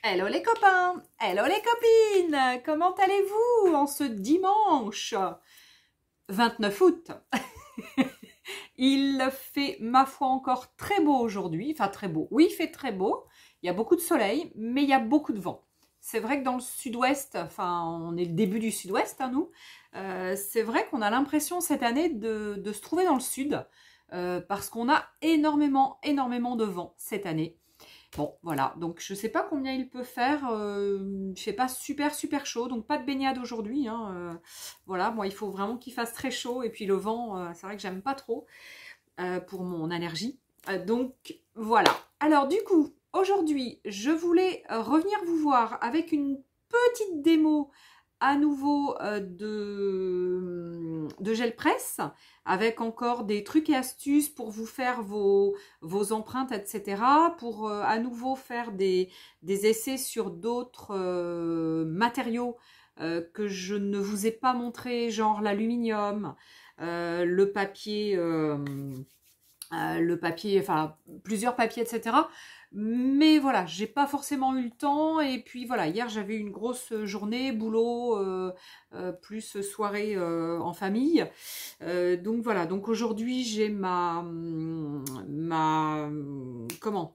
Hello les copains, hello les copines, comment allez-vous en ce dimanche 29 août? Il fait, ma foi, encore très beau aujourd'hui, enfin très beau, oui il fait très beau, il y a beaucoup de soleil, mais il y a beaucoup de vent. C'est vrai que dans le sud-ouest, enfin on est le début du sud-ouest, hein, nous, c'est vrai qu'on a l'impression cette année de se trouver dans le sud, parce qu'on a énormément de vent cette année. Bon, voilà, donc je sais pas combien il peut faire, il fait pas super chaud, donc pas de baignade aujourd'hui, hein, voilà, moi il faut vraiment qu'il fasse très chaud, et puis le vent, c'est vrai que j'aime pas trop pour mon allergie, donc voilà. Alors du coup, aujourd'hui, je voulais revenir vous voir avec une petite démo à nouveau de gel presse, avec encore des trucs et astuces pour vous faire vos empreintes, etc. Pour à nouveau faire des essais sur d'autres matériaux que je ne vous ai pas montré, genre l'aluminium, le papier, enfin plusieurs papiers, etc. Mais voilà, j'ai pas forcément eu le temps. Et puis voilà, hier j'avais une grosse journée, boulot, plus soirée en famille. Donc voilà, donc aujourd'hui j'ai ma commande,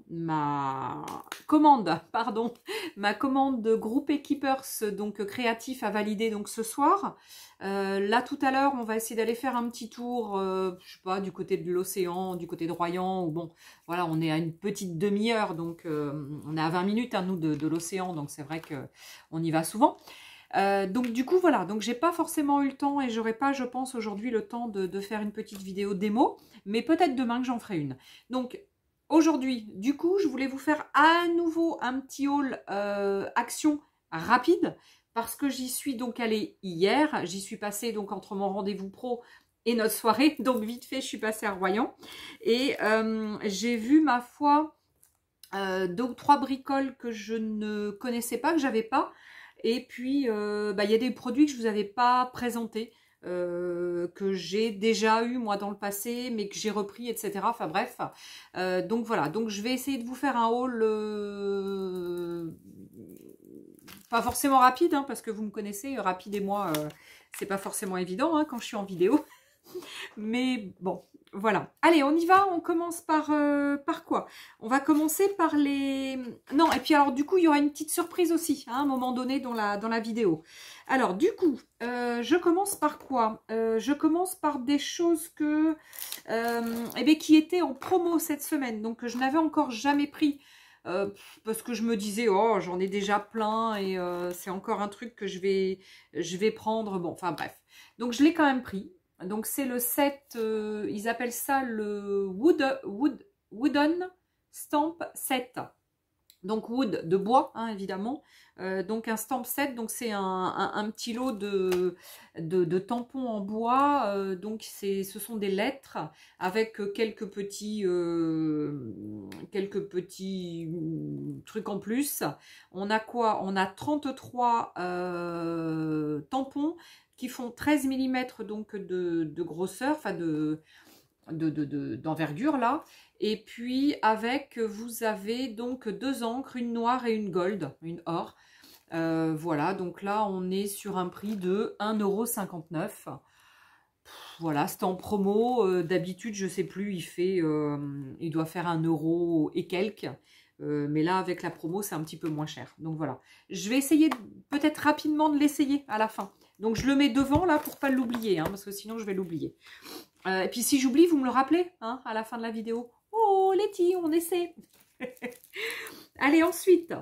pardon, ma commande de groupe Ekeepers, donc créatif, à valider donc ce soir. Là tout à l'heure on va essayer d'aller faire un petit tour, je sais pas, du côté de l'océan, du côté de Royan, ou bon, voilà, on est à une petite demi-heure, donc on est à 20 minutes, hein, nous, de l'océan, donc c'est vrai qu'on y va souvent. Donc du coup voilà, donc j'ai pas forcément eu le temps, et j'aurai pas, je pense, aujourd'hui le temps de faire une petite vidéo démo, mais peut-être demain que j'en ferai une. Donc aujourd'hui, du coup, je voulais vous faire à nouveau un petit haul action rapide, parce que j'y suis donc allée hier, j'y suis passée donc entre mon rendez-vous pro et notre soirée, donc vite fait je suis passée à Royan, et j'ai vu, ma foi, 2 ou 3 bricoles que je ne connaissais pas, que j'avais pas. Et puis, il y a des produits que je ne vous avais pas présentés, que j'ai déjà eu moi dans le passé, mais que j'ai repris, etc. Enfin bref. Donc voilà, donc je vais essayer de vous faire un haul, pas forcément rapide, hein, parce que vous me connaissez, rapide et moi, c'est pas forcément évident, hein, quand je suis en vidéo. Mais bon, voilà. Allez, on y va, on commence par quoi? On va commencer par les... Non, et puis alors du coup, il y aura une petite surprise aussi, hein, à un moment donné dans la vidéo. Alors du coup, je commence par quoi? Je commence par des choses que, qui étaient en promo cette semaine, donc que je n'avais encore jamais pris. Parce que je me disais, oh, j'en ai déjà plein, et c'est encore un truc que je vais prendre. Bon, enfin bref. Donc je l'ai quand même pris. Donc c'est le set, ils appellent ça le Wooden Stamp Set. Donc wood, de bois, hein, évidemment. Donc un stamp set, donc c'est un petit lot de tampons en bois. Donc ce sont des lettres avec quelques petits trucs en plus. On a quoi? On a 33 tampons qui font 13 mm donc de grosseur, enfin d'envergure là. Et puis avec, vous avez donc 2 encres, une noire et une gold, une or. Voilà, donc là on est sur un prix de 1,59 €. Voilà, c'est en promo. D'habitude, je sais plus, il doit faire 1 € et quelques. Mais là, avec la promo, c'est un petit peu moins cher. Donc voilà. Je vais essayer peut-être rapidement de l'essayer à la fin. Donc je le mets devant là pour pas l'oublier, hein, parce que sinon je vais l'oublier. Et puis si j'oublie, vous me le rappelez, hein, à la fin de la vidéo. Oh, Letty, on essaie. Allez, ensuite,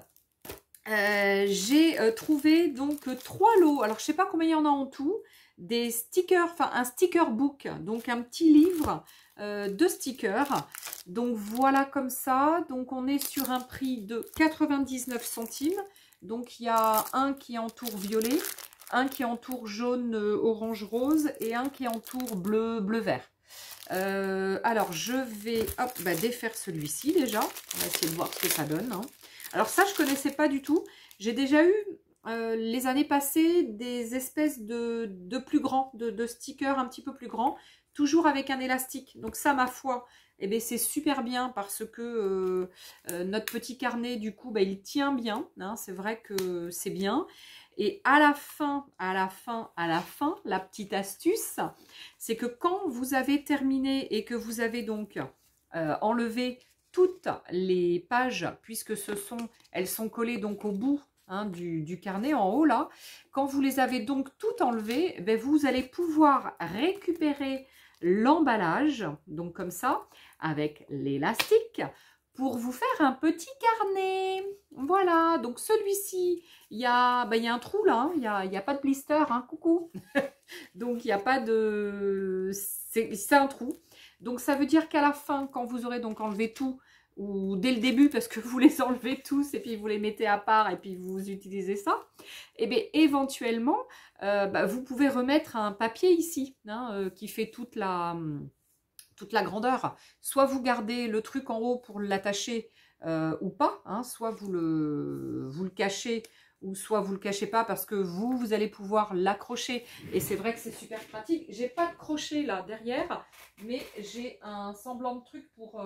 j'ai trouvé donc 3 lots. Alors je sais pas combien il y en a en tout. Des stickers, enfin un sticker book, donc un petit livre de stickers. Donc voilà, comme ça. Donc on est sur un prix de 99 centimes. Donc il y a un qui entoure violet, un qui entoure jaune, orange, rose, et un qui entoure bleu, vert. Alors je vais défaire celui-ci déjà. On va essayer de voir ce que ça donne, hein. Alors ça, je connaissais pas du tout. J'ai déjà eu les années passées des espèces de plus grands, de stickers un petit peu plus grands. toujours avec un élastique. Donc ça, ma foi, eh bien, c'est super bien parce que notre petit carnet, du coup, bah, il tient bien. Hein, c'est vrai que c'est bien. Et à la fin, la petite astuce, c'est que quand vous avez terminé et que vous avez donc enlevé toutes les pages, puisque elles sont collées donc au bout hein, du carnet en haut là, quand vous les avez donc toutes enlevées, ben, vous allez pouvoir récupérer l'emballage, donc comme ça, avec l'élastique, pour vous faire un petit carnet. Voilà, donc celui-ci, il y a un trou là, hein. Il y a pas de blister, hein, coucou. Donc il n'y a pas de... C'est un trou. Donc ça veut dire qu'à la fin, quand vous aurez donc enlevé tout, ou dès le début, parce que vous les enlevez tous et puis vous les mettez à part et puis vous utilisez ça, et bien éventuellement, vous pouvez remettre un papier ici, hein, qui fait toute la grandeur. Soit vous gardez le truc en haut pour l'attacher ou pas, hein, soit vous le cachez ou soit vous le cachez pas parce que vous allez pouvoir l'accrocher et c'est vrai que c'est super pratique. J'ai pas de crochet là derrière, mais j'ai un semblant de truc pour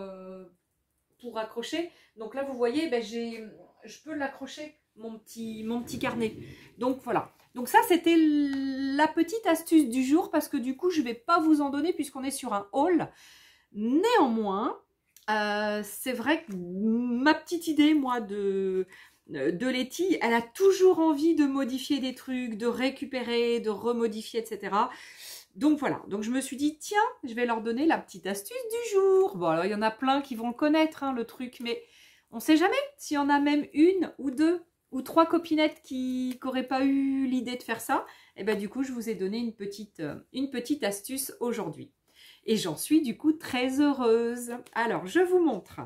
accrocher. Donc là vous voyez, je peux l'accrocher mon petit carnet. Donc voilà. Donc ça c'était la petite astuce du jour parce que du coup je vais pas vous en donner puisqu'on est sur un haul. Néanmoins, c'est vrai que ma petite idée moi de Letty, elle a toujours envie de modifier des trucs, de récupérer, de remodifier, etc. Donc voilà, donc je me suis dit, tiens, je vais leur donner la petite astuce du jour. Bon, alors il y en a plein qui vont le connaître, hein, le truc, mais on ne sait jamais s'il y en a même une ou deux ou trois copinettes qui n'auraient pas eu l'idée de faire ça. Et bien du coup, je vous ai donné une petite astuce aujourd'hui. Et j'en suis du coup très heureuse. Alors, je vous montre.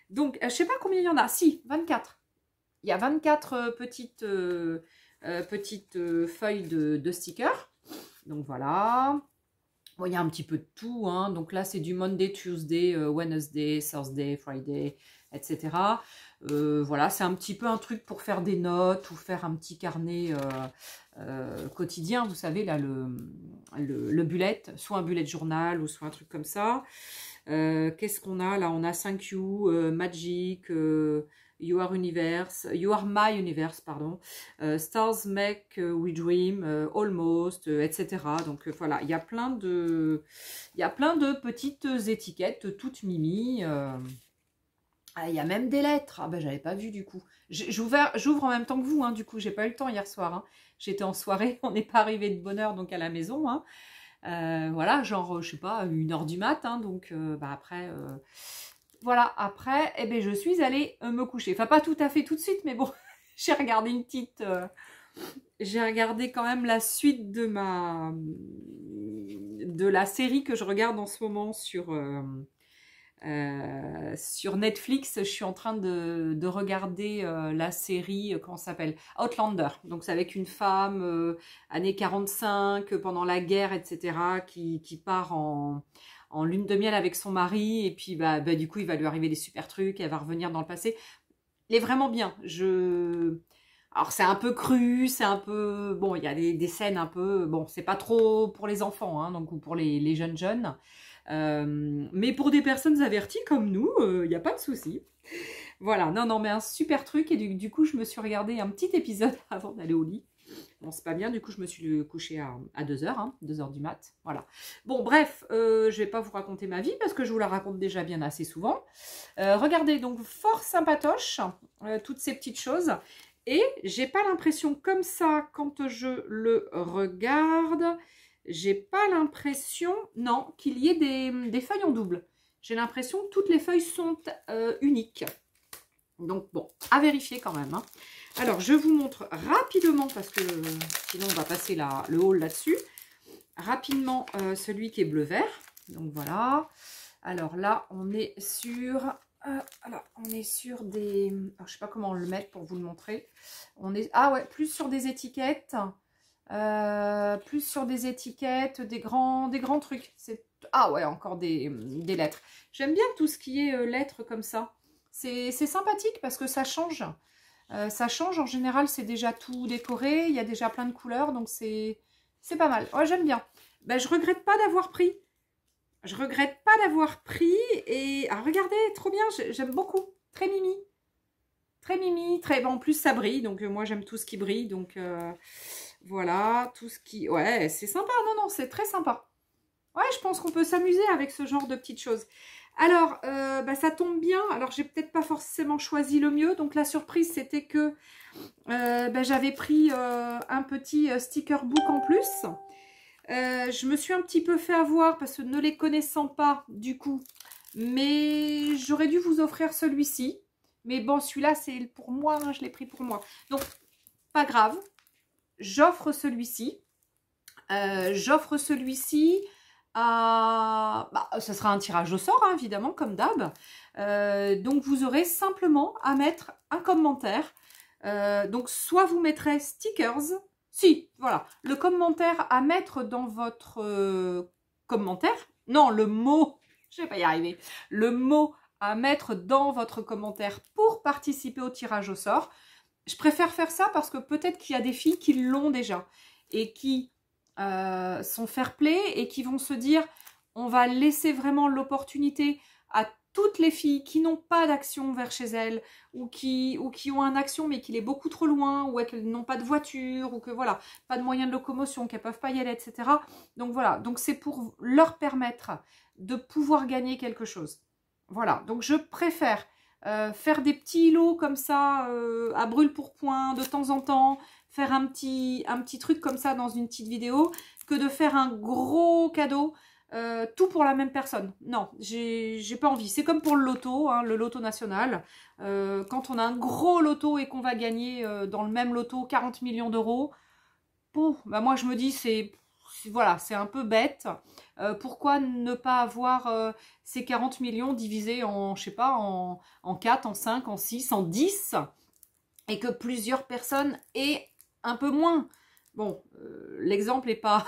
Donc, je ne sais pas combien il y en a. Si, 24. Il y a 24 petites feuilles de stickers. Donc voilà. Bon, il y a un petit peu de tout. Hein. Donc là, c'est du Monday, Tuesday, Wednesday, Thursday, Friday, etc. Voilà, c'est un petit peu un truc pour faire des notes ou faire un petit carnet quotidien. Vous savez, là, le bullet, soit un bullet journal ou soit un truc comme ça. Qu'est-ce qu'on a là? On a Thank You, Magic, You Are My Universe, pardon, Stars Make We Dream, Almost, etc. Donc voilà, il y a plein de petites étiquettes toutes mimi. Il y a même des lettres. Ah ben j'avais pas vu du coup. J'ouvre en même temps que vous, hein, du coup j'ai pas eu le temps hier soir. Hein. J'étais en soirée, on n'est pas arrivé de bonne heure donc à la maison. Hein. Voilà, genre je sais pas, 1h du mat. Hein, donc après. Voilà, après, eh ben, je suis allée me coucher. Enfin, pas tout à fait tout de suite, mais bon, j'ai regardé j'ai regardé quand même la suite de la série que je regarde en ce moment sur Netflix. Je suis en train de regarder la série, comment ça s'appelle? Outlander. Donc, c'est avec une femme, années 45, pendant la guerre, etc., qui part en lune de miel avec son mari, et puis du coup il va lui arriver des super trucs, elle va revenir dans le passé. Il est vraiment bien. Alors c'est un peu cru, c'est un peu... Bon, il y a des scènes un peu... Bon, c'est pas trop pour les enfants, hein, donc, ou pour les jeunes. Mais pour des personnes averties comme nous, il n'y a pas de souci. Voilà, non, mais un super truc, et du coup je me suis regardé un petit épisode avant d'aller au lit. Bon, c'est pas bien, du coup, je me suis couchée à 2h, hein, 2h du mat. Voilà. Bon, bref, je vais pas vous raconter ma vie parce que je vous la raconte déjà bien assez souvent. Regardez, donc, fort sympatoche, toutes ces petites choses. Et j'ai pas l'impression, comme ça, quand je le regarde, j'ai pas l'impression, non, qu'il y ait des feuilles en double. J'ai l'impression que toutes les feuilles sont uniques. Donc, bon, à vérifier quand même, hein. Alors, je vous montre rapidement, parce que sinon on va passer le haul là-dessus. Rapidement, celui qui est bleu-vert. Donc voilà. Alors là, on est sur... des... Alors, je sais pas comment le mettre pour vous le montrer. Plus sur des étiquettes. Plus sur des étiquettes, des grands trucs. Encore des lettres. J'aime bien tout ce qui est lettres comme ça. C'est sympathique parce que ça change. En général, c'est déjà tout décoré, il y a déjà plein de couleurs, donc c'est pas mal. Ouais, j'aime bien. Je regrette pas d'avoir pris Je regrette pas d'avoir pris. Et ah, regardez, trop bien, j'aime beaucoup. Très mimi. Très mimi, très... En plus, ça brille, donc moi, j'aime tout ce qui brille. Donc, voilà, tout ce qui... Ouais, c'est sympa. Non, non, c'est très sympa. Ouais, je pense qu'on peut s'amuser avec ce genre de petites choses. Alors, bah, ça tombe bien. Alors, j'ai peut-être pas forcément choisi le mieux. Donc, la surprise, c'était que bah, j'avais pris un petit sticker book en plus. Je me suis un petit peu fait avoir parce que ne les connaissant pas du coup. Mais j'aurais dû vous offrir celui-ci. Mais bon, celui-là, c'est pour moi. Hein, je l'ai pris pour moi. Donc, pas grave. J'offre celui-ci. J'offre celui-ci à... Bah, ce sera un tirage au sort, hein, évidemment, comme d'hab. Donc, vous aurez simplement à mettre un commentaire. Donc, soit vous mettrez stickers. Si, voilà. Le commentaire à mettre dans votre commentaire. Non, le mot. Je vais pas y arriver. Le mot à mettre dans votre commentaire pour participer au tirage au sort. Je préfère faire ça parce que peut-être qu'il y a des filles qui l'ont déjà et qui sont fair-play et qui vont se dire on va laisser vraiment l'opportunité à toutes les filles qui n'ont pas d'action vers chez elles ou qui ont un action mais qu'il est beaucoup trop loin ou qu'elles n'ont pas de voiture ou que voilà, pas de moyens de locomotion, qu'elles peuvent pas y aller, etc. Donc voilà, donc c'est pour leur permettre de pouvoir gagner quelque chose. Voilà, donc je préfère faire des petits lots comme ça à brûle-pourpoint de temps en temps, faire un petit truc comme ça dans une petite vidéo, que de faire un gros cadeau, tout pour la même personne. Non, j'ai pas envie. C'est comme pour le loto, hein, le loto national. Quand on a un gros loto et qu'on va gagner dans le même loto 40 millions d'euros, bon, bah moi je me dis voilà, c'est un peu bête. Pourquoi ne pas avoir ces 40 millions divisés en, je sais pas, en 4, en 5, en 6, en 10 et que plusieurs personnes aient un peu moins. Bon, l'exemple n'est pas,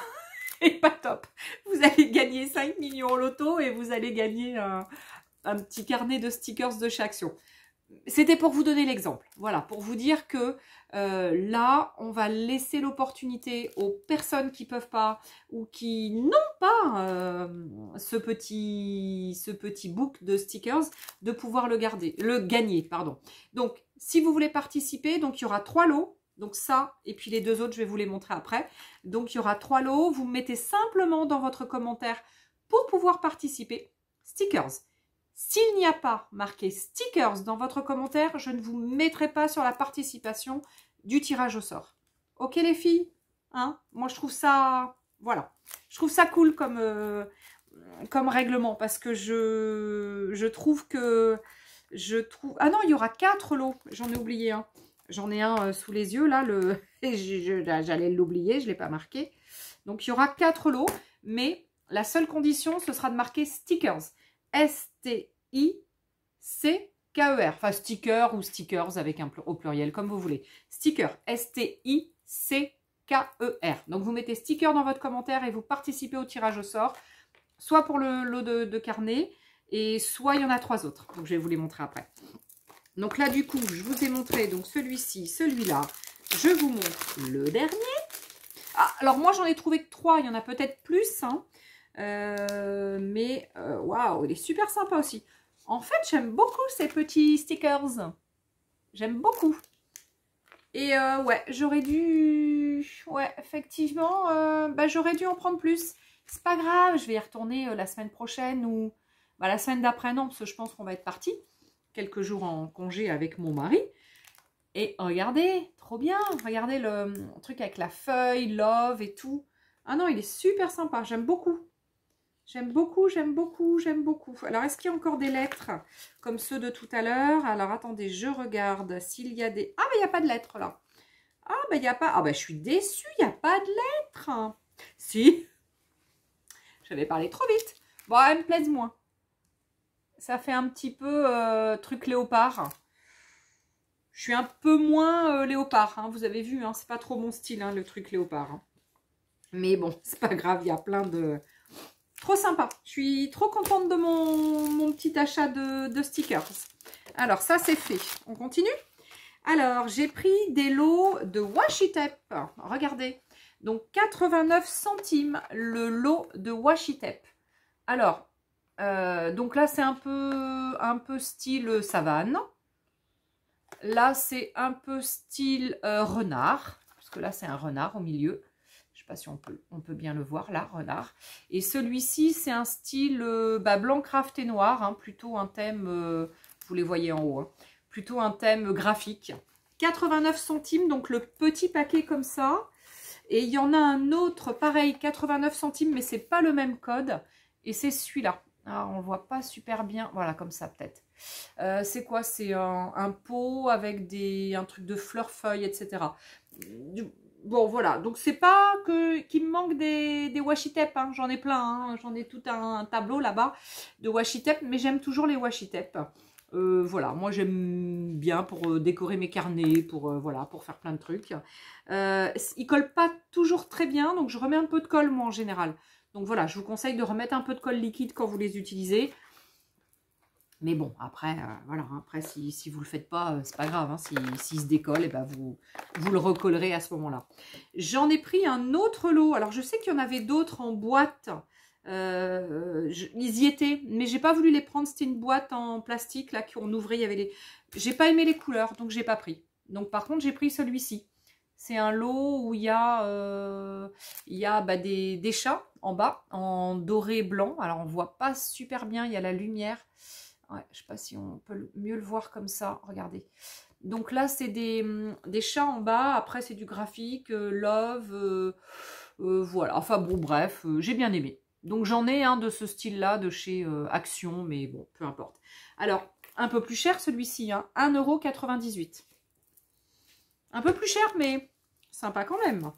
est pas top. Vous allez gagner 5 millions au loto et vous allez gagner un petit carnet de stickers de chaque action. C'était pour vous donner l'exemple. Voilà, pour vous dire que là, on va laisser l'opportunité aux personnes qui ne peuvent pas ou qui n'ont pas ce petit book de stickers de pouvoir le gagner, pardon. Donc, si vous voulez participer, donc il y aura 3 lots. Donc ça, et puis les 2 autres, je vais vous les montrer après. Donc, il y aura 3 lots. Vous mettez simplement dans votre commentaire pour pouvoir participer, stickers. S'il n'y a pas marqué stickers dans votre commentaire, je ne vous mettrai pas sur la participation du tirage au sort. Ok les filles, hein? Moi je trouve ça, voilà, je trouve ça cool comme règlement parce que je trouve que ah non, il y aura 4 lots. J'en ai oublié un. J'en ai un sous les yeux là. J'allais l'oublier, je ne l'ai pas marqué. Donc il y aura 4 lots, mais la seule condition ce sera de marquer stickers. S-T-I-C-K-E-R. Enfin, sticker ou stickers avec au pluriel, comme vous voulez. Sticker. S-T-I-C-K-E-R. Donc, vous mettez sticker dans votre commentaire et vous participez au tirage au sort. Soit pour le lot de carnet, et soit il y en a 3 autres. Donc, je vais vous les montrer après. Donc là, du coup, je vous ai montré donc celui-ci, celui-là. Je vous montre le dernier. Ah, alors moi, j'en ai trouvé que 3. Il y en a peut-être plus, hein. Mais waouh, il est super sympa aussi. En fait, j'aime beaucoup ces petits stickers. J'aime beaucoup. Et ouais, j'aurais dû... Ouais, effectivement, bah, j'aurais dû en prendre plus. C'est pas grave, je vais y retourner la semaine prochaine ou... Bah, la semaine d'après, non, parce que je pense qu'on va être parti. Quelques jours en congé avec mon mari. Et regardez, trop bien. Regardez le truc avec la feuille, love et tout. Ah non, il est super sympa, j'aime beaucoup. J'aime beaucoup, j'aime beaucoup, j'aime beaucoup. Alors, est-ce qu'il y a encore des lettres comme ceux de tout à l'heure? Alors, attendez, je regarde s'il y a des... Ah, mais il n'y a pas de lettres, là. Ah, ben, il n'y a pas... Ah, ben, je suis déçue, il n'y a pas de lettres. Si. J'avais parlé trop vite. Bon, elles me plaisent moins. Ça fait un petit peu truc léopard. Je suis un peu moins léopard, hein. Vous avez vu, hein, c'est pas trop mon style, hein, le truc léopard. Hein. Mais bon, c'est pas grave, il y a plein de... Trop sympa. Je suis trop contente de mon petit achat de stickers. Alors, ça, c'est fait. On continue. Alors, j'ai pris des lots de washi tape. Regardez. Donc, 89 centimes le lot de washi tape. Alors, donc là, c'est un peu style savane. Là, c'est un peu style renard. Parce que là, c'est un renard au milieu. Je ne sais pas si on peut bien le voir, là, renard. Et celui-ci, c'est un style blanc craft et noir. Hein, plutôt un thème, vous les voyez en haut, hein, plutôt un thème graphique. 89 centimes, donc le petit paquet comme ça. Et il y en a un autre, pareil, 89 centimes, mais c'est pas le même code. Et c'est celui-là. Alors, on ne voit pas super bien. Voilà, comme ça, peut-être. C'est quoi? C'est un pot avec un truc de fleurs-feuilles, etc. Bon, voilà. Donc, c'est pas qu'il me manque des washi tape. Hein. J'en ai plein. Hein. J'en ai tout un tableau là-bas de washi tape. Mais j'aime toujours les washi tape. Voilà, moi j'aime bien pour décorer mes carnets, voilà, pour faire plein de trucs. Ils collent pas toujours très bien, donc je remets un peu de colle moi en général. Donc voilà, je vous conseille de remettre un peu de colle liquide quand vous les utilisez. Mais bon, après, voilà, après si vous le faites pas, c'est pas grave. Hein, s'il se décolle, et ben vous le recollerez à ce moment-là. J'en ai pris un autre lot. Alors je sais qu'il y en avait d'autres en boîte. Ils y étaient, mais j'ai pas voulu les prendre. C'était une boîte en plastique là qu'on ouvrait. Il y avait les. J'ai pas aimé les couleurs, donc j'ai pas pris. Donc par contre, j'ai pris celui-ci. C'est un lot où il y a des chats en bas, en doré blanc. Alors on voit pas super bien. Il y a la lumière. Ouais, je sais pas si on peut mieux le voir comme ça. Regardez. Donc là, c'est des chats en bas. Après, c'est du graphique, love. Voilà. Enfin bon, bref, j'ai bien aimé. Donc j'en ai un de ce style-là, de chez Action, mais bon, peu importe. Alors, un peu plus cher celui-ci, hein, 1,98 €. Un peu plus cher, mais sympa quand même.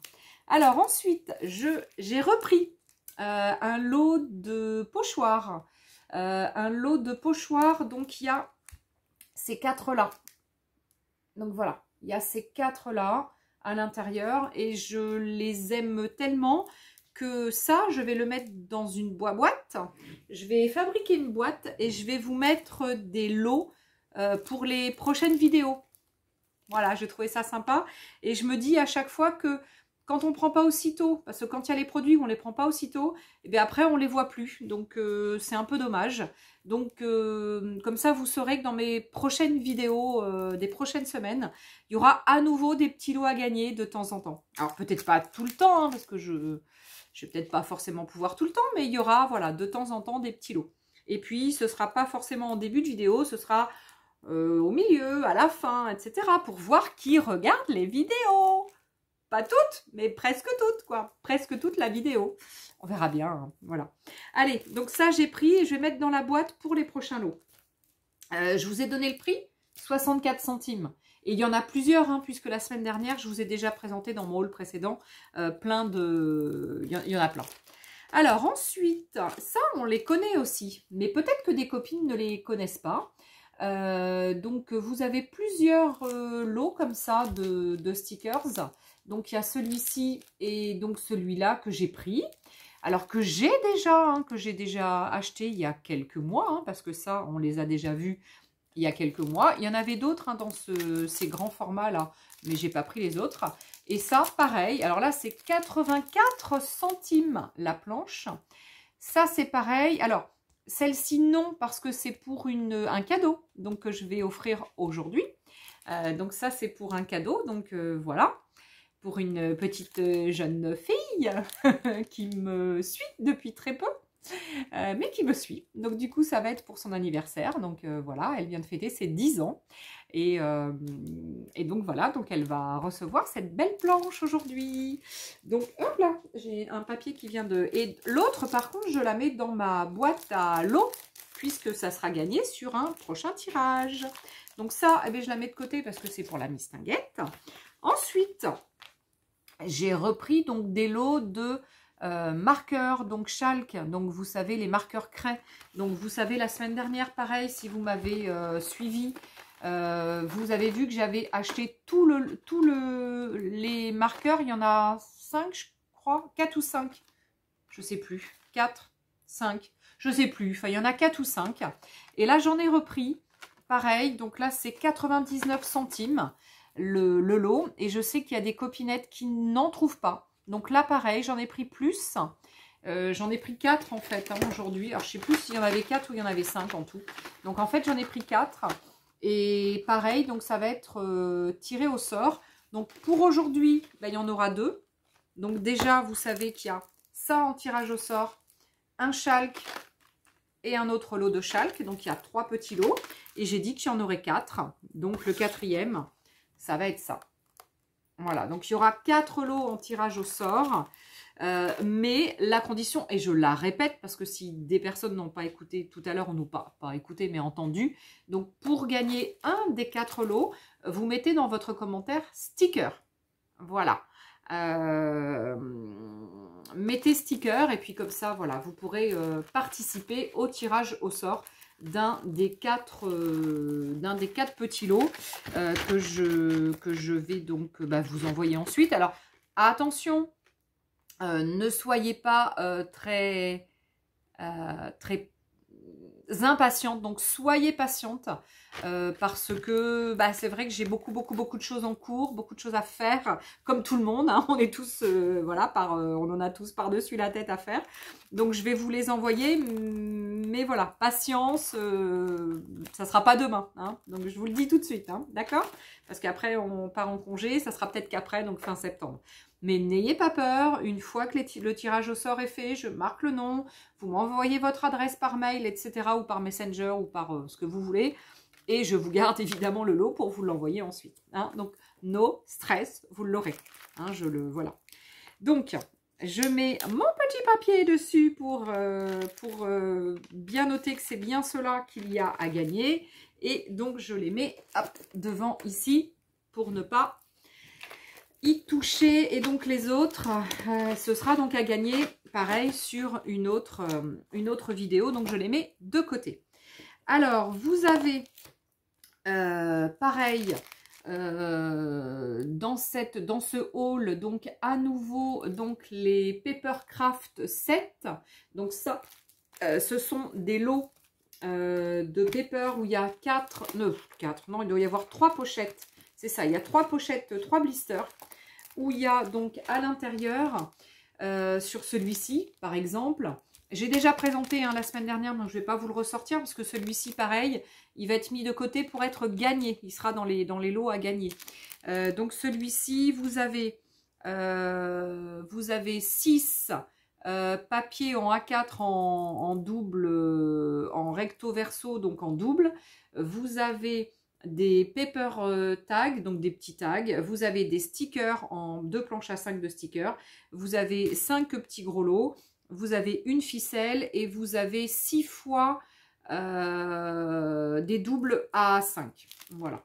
Alors ensuite, j'ai repris un lot de pochoirs. Un lot de pochoirs, donc il y a ces 4-là. Donc voilà, il y a ces 4-là à l'intérieur et je les aime tellement que ça, je vais le mettre dans une boîte. Je vais fabriquer une boîte et je vais vous mettre des lots pour les prochaines vidéos. Voilà, j'ai trouvé ça sympa. Et je me dis à chaque fois que quand on ne prend pas aussitôt, parce que quand il y a les produits, on ne les prend pas aussitôt, et bien après, on ne les voit plus. Donc, c'est un peu dommage. Donc, comme ça, vous saurez que dans mes prochaines vidéos, des prochaines semaines, il y aura à nouveau des petits lots à gagner de temps en temps. Alors, peut-être pas tout le temps, hein, parce que je vais peut-être pas forcément pouvoir tout le temps, mais il y aura, voilà, de temps en temps des petits lots. Et puis, ce ne sera pas forcément en début de vidéo, ce sera au milieu, à la fin, etc. pour voir qui regarde les vidéos. Pas toutes, mais presque toutes, quoi. Presque toute la vidéo. On verra bien, hein, voilà. Allez, donc ça, j'ai pris et je vais mettre dans la boîte pour les prochains lots. Je vous ai donné le prix, 64 centimes. Et il y en a plusieurs, hein, puisque la semaine dernière, je vous ai déjà présenté dans mon haul précédent plein de... Il y en a plein. Alors ensuite, ça, on les connaît aussi. Mais peut-être que des copines ne les connaissent pas. Donc, vous avez plusieurs lots comme ça de stickers. Donc, il y a celui-ci et donc celui-là que j'ai pris. Alors que j'ai déjà acheté il y a quelques mois, hein, parce que ça, on les a déjà vus il y a quelques mois. Il y en avait d'autres hein, dans ces grands formats-là, mais j'ai pas pris les autres. Et ça, pareil. Alors là, c'est 84 centimes la planche. Ça, c'est pareil. Alors, celle-ci, non, parce que c'est pour un cadeau, donc que je vais offrir aujourd'hui. Donc ça, c'est pour un cadeau, donc voilà. Pour une petite jeune fille qui me suit depuis très peu, mais qui me suit. Donc du coup, ça va être pour son anniversaire. Donc voilà, elle vient de fêter ses 10 ans. Et donc voilà, donc elle va recevoir cette belle planche aujourd'hui. Donc hop là, j'ai un papier qui vient de... Et l'autre, par contre, je la mets dans ma boîte à lots, puisque ça sera gagné sur un prochain tirage. Donc ça, eh bien, je la mets de côté parce que c'est pour la mistinguette. Ensuite, j'ai repris donc des lots de marqueurs, donc Chalk, donc vous savez les marqueurs craie. Donc vous savez la semaine dernière, pareil, si vous m'avez suivi, vous avez vu que j'avais acheté les marqueurs. Il y en a 5, je crois, 4 ou 5, je sais plus, 4, 5, je sais plus. Enfin, il y en a 4 ou 5. Et là, j'en ai repris, pareil. Donc là, c'est 99 centimes. Le lot, et je sais qu'il y a des copinettes qui n'en trouvent pas. Donc là, pareil, j'en ai pris plus. J'en ai pris 4 en fait hein, aujourd'hui. Alors je sais plus s'il y en avait 4 ou il y en avait 5 en tout. Donc en fait j'en ai pris 4. Et pareil, donc ça va être tiré au sort. Donc pour aujourd'hui, ben, il y en aura 2. Donc déjà vous savez qu'il y a ça en tirage au sort, un chalk et un autre lot de chalk. Donc il y a 3 petits lots. Et j'ai dit qu'il y en aurait 4. Donc le 4e, ça va être ça. Voilà, donc il y aura 4 lots en tirage au sort. Mais la condition, et je la répète parce que si des personnes n'ont pas écouté tout à l'heure, ou n'ont pas écouté mais entendu, donc pour gagner un des 4 lots, vous mettez dans votre commentaire sticker. Voilà. Mettez sticker et puis comme ça, voilà, vous pourrez participer au tirage au sort d'un des 4 petits lots que je vais donc vous envoyer ensuite. Alors, attention, ne soyez pas très impatiente, donc soyez patiente parce que c'est vrai que j'ai beaucoup de choses en cours, beaucoup de choses à faire, comme tout le monde, hein, on est tous, voilà, on en a tous par-dessus la tête à faire, donc je vais vous les envoyer, mais voilà, patience, ça sera pas demain, hein, donc je vous le dis tout de suite, hein, d'accord? Parce qu'après on part en congé, ça sera peut-être qu'après, donc fin septembre. Mais n'ayez pas peur, une fois que le tirage au sort est fait, je marque le nom, vous m'envoyez votre adresse par mail, etc. ou par Messenger ou par ce que vous voulez. Et je vous garde évidemment le lot pour vous l'envoyer ensuite. Hein. Donc, no stress, vous l'aurez. Hein, voilà. Donc, je mets mon petit papier dessus pour bien noter que c'est bien cela qu'il y a à gagner. Et donc, je les mets hop, devant ici pour ne pas y toucher. Et donc les autres, ce sera donc à gagner pareil sur une autre vidéo. Donc je les mets de côté. Alors vous avez pareil dans ce haul donc à nouveau donc les Papercraft 7. Donc ça ce sont des lots de paper où il y a 4, non, il doit y avoir 3 pochettes. C'est ça, il y a 3 pochettes, 3 blisters, où il y a donc à l'intérieur, sur celui-ci, par exemple, j'ai déjà présenté hein, la semaine dernière, donc je ne vais pas vous le ressortir, parce que celui-ci, pareil, il va être mis de côté pour être gagné. Il sera dans les lots à gagner. Donc celui-ci, vous avez 6 papiers en A4 en double, en recto verso, donc en double. Vous avez des paper tags, donc des petits tags. Vous avez des stickers en 2 planches à 5 de stickers. Vous avez 5 petits gros lots. Vous avez une ficelle et vous avez 6 fois des doubles à 5. Voilà.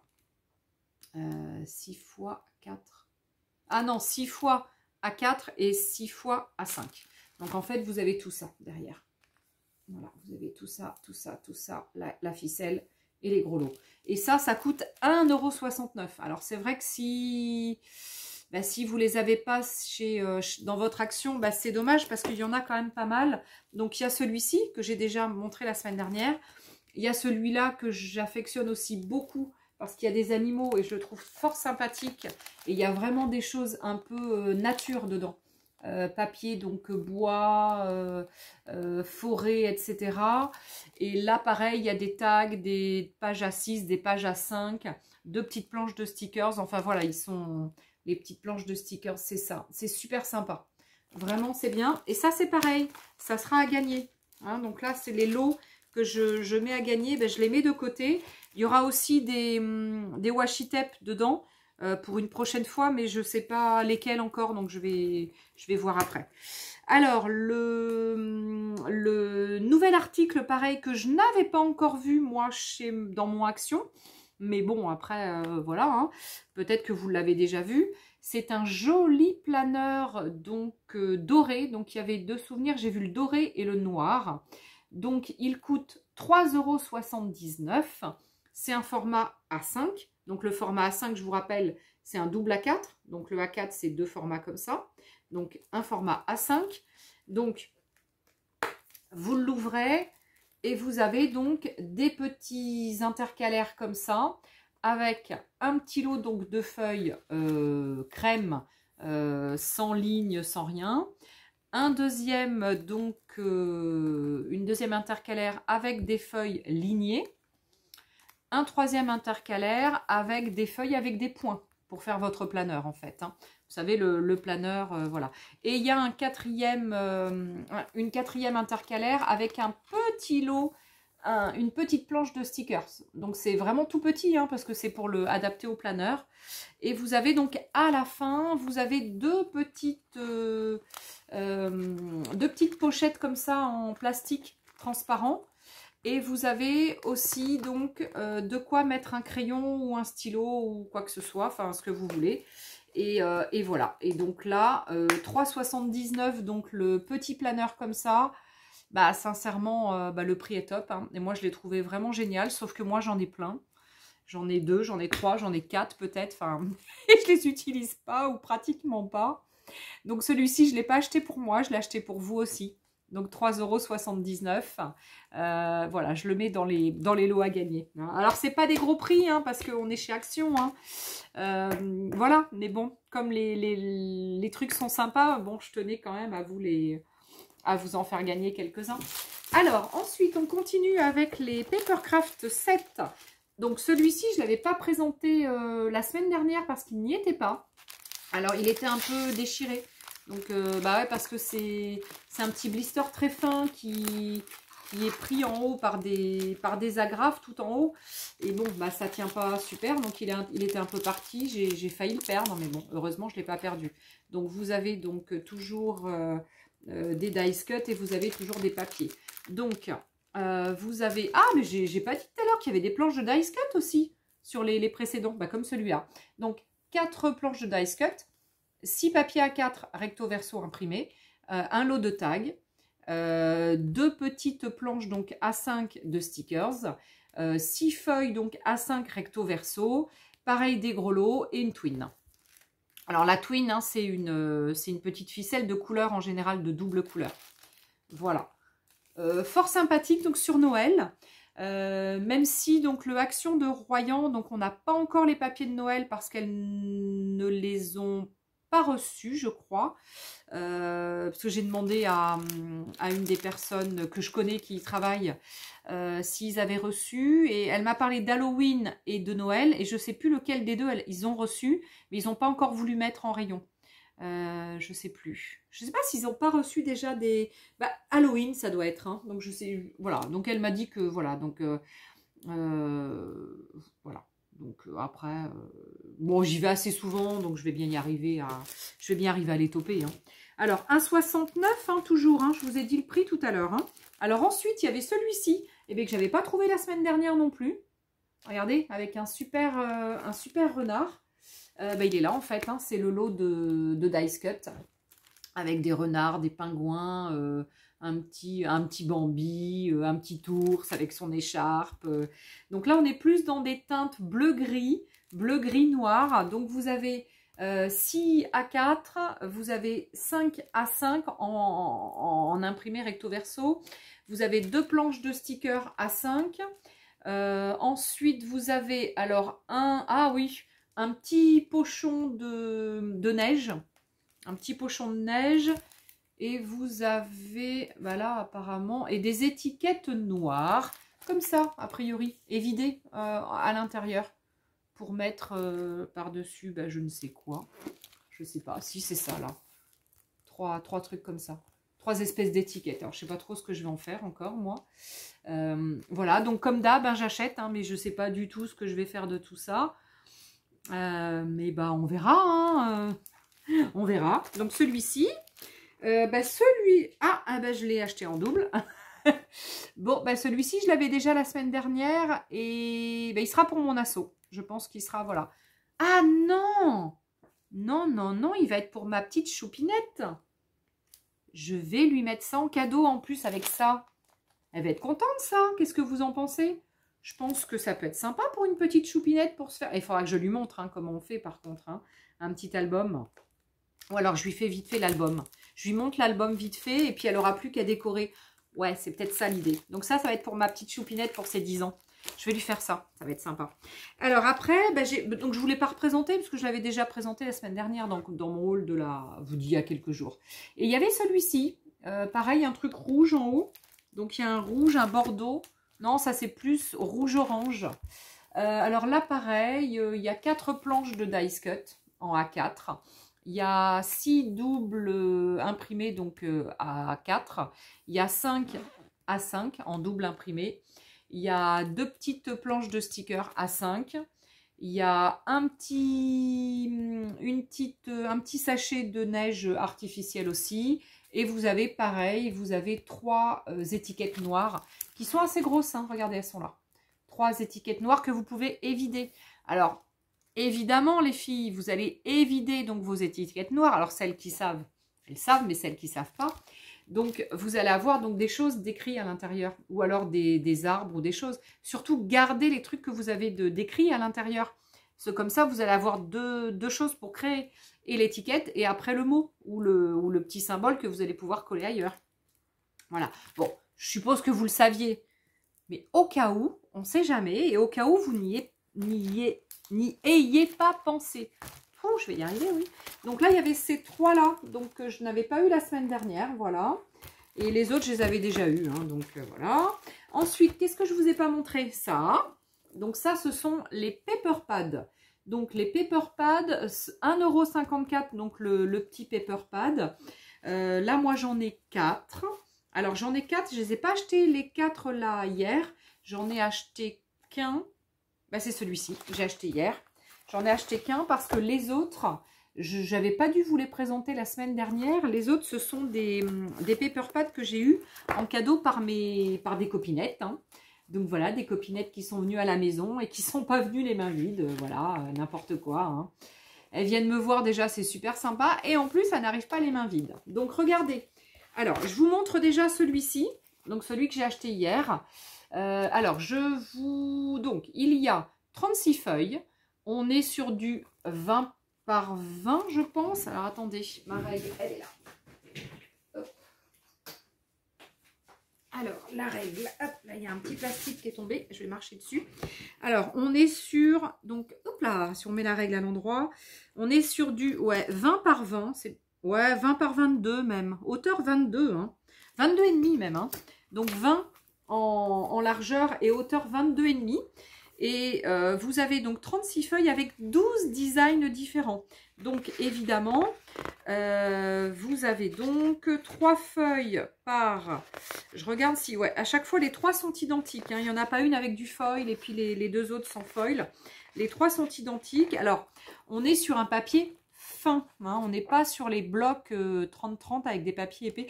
6 fois 4. Ah non, 6 fois à 4 et 6 fois à 5. Donc en fait, vous avez tout ça derrière. Voilà, vous avez tout ça, la ficelle et les gros lots. Et ça coûte 1,69 €. Alors c'est vrai que si vous les avez pas dans votre action, c'est dommage parce qu'il y en a quand même pas mal. Donc il y a celui-ci que j'ai déjà montré la semaine dernière. Il y a celui-là que j'affectionne aussi beaucoup parce qu'il y a des animaux et je le trouve fort sympathique. Et il y a vraiment des choses un peu nature dedans. Papier, donc bois, forêt, etc. Et là, pareil, il y a des tags, des pages à 6, des pages à 5, 2 petites planches de stickers. Enfin, voilà, ils sont... Les petites planches de stickers, c'est ça. C'est super sympa. Vraiment, c'est bien. Et ça, c'est pareil. Ça sera à gagner. Hein, donc là, c'est les lots que je mets à gagner. Je les mets de côté. Il y aura aussi des washi tape dedans. Pour une prochaine fois, mais je ne sais pas lesquels encore, donc je vais voir après. Alors, le nouvel article, pareil, que je n'avais pas encore vu, moi, dans mon action, mais bon, après, voilà, hein, peut-être que vous l'avez déjà vu. C'est un joli planeur, donc doré, donc il y avait 2 souvenirs, j'ai vu le doré et le noir. Donc, il coûte 3,79 €. C'est un format A5. Donc, le format A5, je vous rappelle, c'est un double A4. Donc, le A4, c'est 2 formats comme ça. Donc, un format A5. Donc, vous l'ouvrez et vous avez donc des petits intercalaires comme ça avec un petit lot donc de feuilles crème, sans ligne, sans rien. un deuxième, donc une deuxième intercalaire avec des feuilles lignées, un troisième intercalaire avec des feuilles avec des points pour faire votre planeur en fait. Hein. Vous savez, le planeur, voilà. Et il y a un une quatrième intercalaire avec un petit lot, une petite planche de stickers. Donc c'est vraiment tout petit hein, parce que c'est pour le adapter au planeur. Et vous avez donc à la fin, vous avez deux petites pochettes comme ça en plastique transparent. Et vous avez aussi donc de quoi mettre un crayon ou un stylo ou quoi que ce soit, enfin ce que vous voulez. Et voilà. Et donc là, 3,79 donc le petit planeur comme ça. Bah sincèrement, le prix est top. Hein. Et moi je l'ai trouvé vraiment génial, sauf que moi j'en ai plein. J'en ai 2, j'en ai 3, j'en ai 4 peut-être. Enfin, et je les utilise pas ou pratiquement pas. Donc celui-ci, je ne l'ai pas acheté pour moi, je l'ai acheté pour vous aussi. Donc 3,79 €. Voilà, je le mets dans les lots à gagner. Hein. Alors, ce n'est pas des gros prix, hein, parce qu'on est chez Action. Hein. Voilà, mais bon, comme les trucs sont sympas, bon, je tenais quand même à vous en faire gagner quelques-uns. Alors, ensuite, on continue avec les Papercraft 7. Donc, celui-ci, je ne l'avais pas présenté la semaine dernière parce qu'il n'y était pas. Alors, il était un peu déchiré. Donc, bah ouais, parce que c'est un petit blister très fin qui est pris en haut par des agrafes tout en haut. Et bon, bah ça tient pas super. Donc, il était un peu parti. J'ai failli le perdre. Mais bon, heureusement, je ne l'ai pas perdu. Donc, vous avez donc toujours des dice cut et vous avez toujours des papiers. Donc, vous avez... Ah, mais j'ai pas dit tout à l'heure qu'il y avait des planches de dice cut aussi sur les précédents. Bah, comme celui-là. Donc, 4 planches de dice cut. 6 papiers A4 recto verso imprimés, un lot de tags, 2 petites planches donc A5 de stickers, 6 feuilles donc A5 recto verso, pareil des gros lots et une twin. Alors la twin, hein, c'est une petite ficelle de couleur en général de double couleur. Voilà. Fort sympathique donc sur Noël. Même si donc le Action de Royan, donc on n'a pas encore les papiers de Noël parce qu'elles ne les ont pas reçu, je crois, parce que j'ai demandé à une des personnes que je connais qui y travaille s'ils avaient reçu, et elle m'a parlé d'Halloween et de Noël, et je ne sais plus lequel des deux ils ont reçu, mais ils n'ont pas encore voulu mettre en rayon. Je sais plus. Je sais pas s'ils n'ont pas reçu déjà des... Bah, Halloween, ça doit être. Hein, donc, je sais... Voilà. Donc, elle m'a dit que... Voilà. Donc, voilà. Donc après, bon, j'y vais assez souvent, donc je vais bien y arriver à les toper. Hein. Alors, 1,69 hein, toujours, hein, je vous ai dit le prix tout à l'heure. Hein. Alors ensuite, il y avait celui-ci, que je n'avais pas trouvé la semaine dernière non plus. Regardez, avec un super renard. Bah, il est là en fait, hein, c'est le lot de dice cut, avec des renards, des pingouins, un petit Bambi, un petit ours avec son écharpe. Donc là, on est plus dans des teintes bleu-gris noir. Donc vous avez 6 A4, vous avez 5 A5 en imprimé recto verso. Vous avez 2 planches de stickers A5. Ensuite, vous avez alors un petit pochon de neige. Un petit pochon de neige. Et vous avez, voilà, apparemment, et des étiquettes noires, comme ça, a priori, et vidées à l'intérieur, pour mettre par-dessus, bah, je ne sais quoi. Je ne sais pas, si c'est ça, là. Trois trucs comme ça. 3 espèces d'étiquettes. Alors, je ne sais pas trop ce que je vais en faire encore, moi. Voilà, donc comme d'hab, ben, j'achète, hein, mais je ne sais pas du tout ce que je vais faire de tout ça. Mais bah, on verra, hein, on verra. Donc, celui-ci... je l'ai acheté en double. Bon, celui-ci, je l'avais déjà la semaine dernière et il sera pour mon assaut. Je pense qu'il sera, voilà. Ah non! Non, il va être pour ma petite choupinette. Je vais lui mettre ça en cadeau en plus avec ça. Elle va être contente, ça. Qu'est-ce que vous en pensez? Je pense que ça peut être sympa pour une petite choupinette pour se faire... Il faudra que je lui montre hein, comment on fait par contre. Hein. Un petit album. Ou alors, je lui fais vite fait l'album. Je lui montre l'album vite fait et puis elle n'aura plus qu'à décorer. Ouais, c'est peut-être ça l'idée. Donc ça va être pour ma petite choupinette pour ses 10 ans. Je vais lui faire ça, ça va être sympa. Alors après, donc je ne vous l'ai pas représenté parce que je l'avais déjà présenté la semaine dernière dans mon haul de vous dis il y a quelques jours. Et il y avait celui-ci, pareil, un truc rouge en haut. Donc il y a un rouge, un bordeaux. Non, ça c'est plus rouge-orange. Alors là, pareil, il y a 4 planches de dice cut en A4. Il y a 6 doubles imprimés donc à 4. Il y a 5 A5 en double imprimé. Il y a 2 petites planches de stickers A5. Il y a un petit sachet de neige artificielle aussi. Et vous avez pareil, vous avez 3 étiquettes noires qui sont assez grosses. Hein, regardez, elles sont là. 3 étiquettes noires que vous pouvez évider. Alors, évidemment, les filles, vous allez évider donc vos étiquettes noires. Alors, celles qui savent, elles savent, mais celles qui ne savent pas. Donc, vous allez avoir donc des choses décrites à l'intérieur. Ou alors des arbres ou des choses. Surtout, gardez les trucs que vous avez décrits à l'intérieur. Parce que comme ça, vous allez avoir deux choses pour créer. Et l'étiquette et après le mot. Ou le petit symbole que vous allez pouvoir coller ailleurs. Voilà. Bon, je suppose que vous le saviez. Mais au cas où, on ne sait jamais. Et au cas où vous n'y ayez pas pensé. Oh, je vais y arriver, oui. Donc là, il y avait ces 3-là. Donc, je n'avais pas eu la semaine dernière. Voilà. Et les autres, je les avais déjà eus. Hein, donc, voilà. Ensuite, qu'est-ce que je ne vous ai pas montré? Ça. Donc, ça, ce sont les paper pads. Donc, les paper pads, 1,54 €. Donc, le petit paper pad. Là, moi, j'en ai 4. Alors, j'en ai 4. Je ne les ai pas achetés les 4 là hier. J'en ai acheté qu'un. Bah, c'est celui-ci que j'ai acheté hier. J'en ai acheté qu'un parce que les autres, je n'avais pas dû vous les présenter la semaine dernière. Les autres, ce sont des paper pads que j'ai eu en cadeau par des copinettes. Hein. Donc voilà, des copinettes qui sont venues à la maison et qui ne sont pas venues les mains vides. Voilà, n'importe quoi. Hein. Elles viennent me voir déjà, c'est super sympa. Et en plus, ça n'arrive pas les mains vides. Donc regardez. Alors, je vous montre déjà celui-ci. Donc celui que j'ai acheté hier. Alors, donc, il y a 36 feuilles. On est sur du 20 par 20, je pense. Alors, attendez, ma règle, elle est là. Hop. Alors, la règle, hop, là, il y a un petit plastique qui est tombé. Je vais marcher dessus. Alors, on est sur, donc, hop là, si on met la règle à l'endroit, on est sur du, 20 par 20. C'est, 20 par 22 même. Hauteur 22, hein. 22,5 même, hein. Donc, 20 en largeur et hauteur 22,5. Et vous avez donc 36 feuilles avec 12 designs différents. Donc évidemment, vous avez donc 3 feuilles par... Je regarde si... Ouais, à chaque fois les 3 sont identiques. Hein. Il n'y en a pas une avec du foil et puis les 2 autres sans foil. Les 3 sont identiques. Alors, on est sur un papier fin. Hein. On n'est pas sur les blocs 30-30 avec des papiers épais.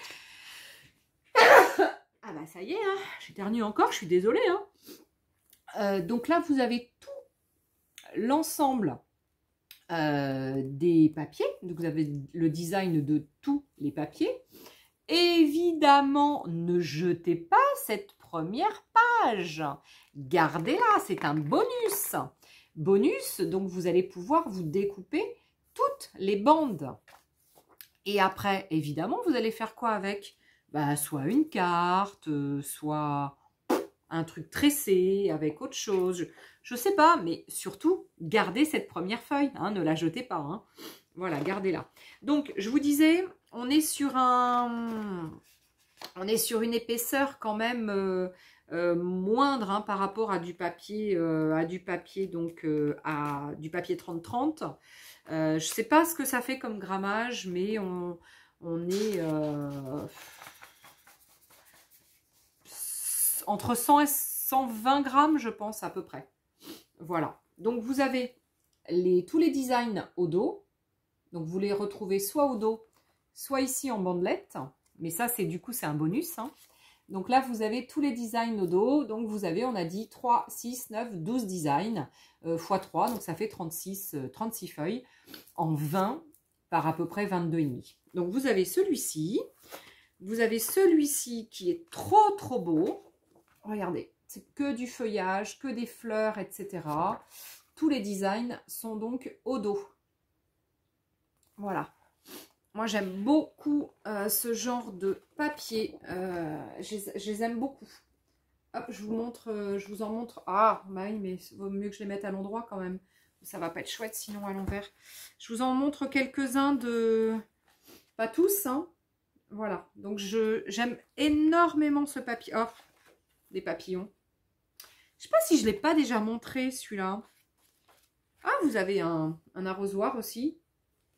Ah bah ça y est, hein. J'éternue encore, je suis désolée. Hein. Donc là, vous avez tout l'ensemble des papiers. Donc vous avez le design de tous les papiers. Évidemment, ne jetez pas cette première page. Gardez-la, c'est un bonus. Bonus, donc vous allez pouvoir vous découper toutes les bandes. Et après, évidemment, vous allez faire quoi avec? Bah, soit une carte, soit... un truc tressé avec autre chose, je sais pas, mais surtout, gardez cette première feuille, hein, ne la jetez pas, hein. Voilà, gardez-la. Donc, je vous disais, on est sur une épaisseur quand même moindre hein, par rapport à du papier, donc du papier 30-30. Je sais pas ce que ça fait comme grammage, mais on est... entre 100 et 120 grammes, je pense, à peu près. Voilà. Donc, vous avez tous les designs au dos. Donc, vous les retrouvez soit au dos, soit ici en bandelette. Mais ça, du coup, c'est un bonus. Hein. Donc là, vous avez tous les designs au dos. Donc, vous avez, on a dit, 3, 6, 9, 12 designs x 3. Donc, ça fait 36 feuilles en 20 par à peu près 22,5. Donc, vous avez celui-ci. Vous avez celui-ci qui est trop, trop beau. Regardez, c'est que du feuillage, que des fleurs, etc. Tous les designs sont donc au dos. Voilà. Moi, j'aime beaucoup ce genre de papier. Je les aime beaucoup. Hop, je vous en montre. Ah, bah oui, mais il vaut mieux que je les mette à l'endroit quand même. Ça va pas être chouette sinon à l'envers. Je vous en montre quelques-uns de... Pas tous, hein. Voilà. Donc, j'aime énormément ce papier. Oh, des papillons. Je sais pas si je ne l'ai pas déjà montré, celui-là. Ah, vous avez un arrosoir aussi.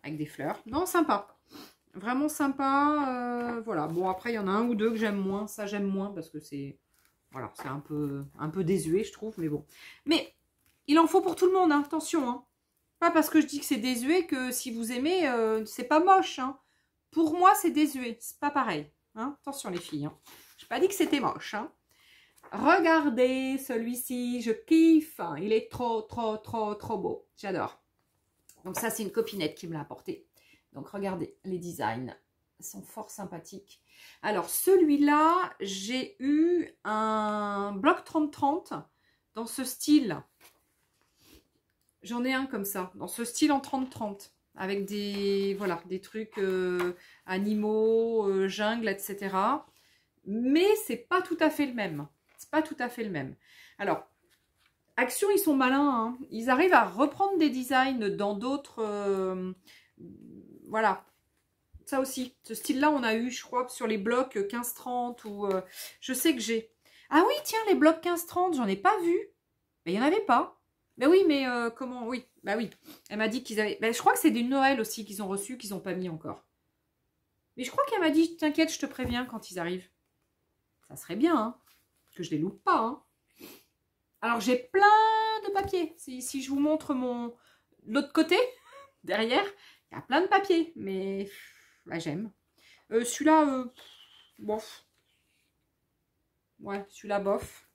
Avec des fleurs. Non, sympa. Vraiment sympa. Voilà. Bon, après, il y en a un ou deux que j'aime moins. Ça, j'aime moins parce que c'est... Voilà, c'est un peu désuet, je trouve, mais bon. Mais il en faut pour tout le monde, hein, attention. Hein. Pas parce que je dis que c'est désuet que si vous aimez, c'est pas moche. Hein. Pour moi, c'est désuet, c'est pas pareil. Hein. Attention les filles. Hein. Je n'ai pas dit que c'était moche. Hein. Regardez celui-ci, je kiffe. Il est trop, trop, trop, trop beau. J'adore. Donc ça, c'est une copinette qui me l'a apporté. Donc regardez, les designs sont fort sympathiques. Alors celui-là, j'ai eu un bloc 30-30 dans ce style. J'en ai un comme ça, dans ce style en 30-30. Avec des, voilà, des trucs animaux, jungle, etc. Mais c'est pas tout à fait le même. C'est pas tout à fait le même. Alors, Action, ils sont malins. Hein. Ils arrivent à reprendre des designs dans d'autres... voilà. Ça aussi. Ce style-là, on a eu, je crois, sur les blocs 15-30 ou... je sais que j'ai... Ah oui, tiens, les blocs 15-30, j'en ai pas vu. Mais il n'y en avait pas. Ben oui, mais comment... Oui, bah oui. Elle m'a dit qu'ils avaient... Ben, je crois que c'est du Noël aussi qu'ils ont reçu, qu'ils n'ont pas mis encore. Mais je crois qu'elle m'a dit, t'inquiète, je te préviens quand ils arrivent. Ça serait bien, hein. Que je les loupe pas, hein. Alors, j'ai plein de papiers. Si je vous montre l'autre côté, derrière, il y a plein de papiers. Mais là, j'aime. Celui-là, bof. Ouais, celui-là, bof.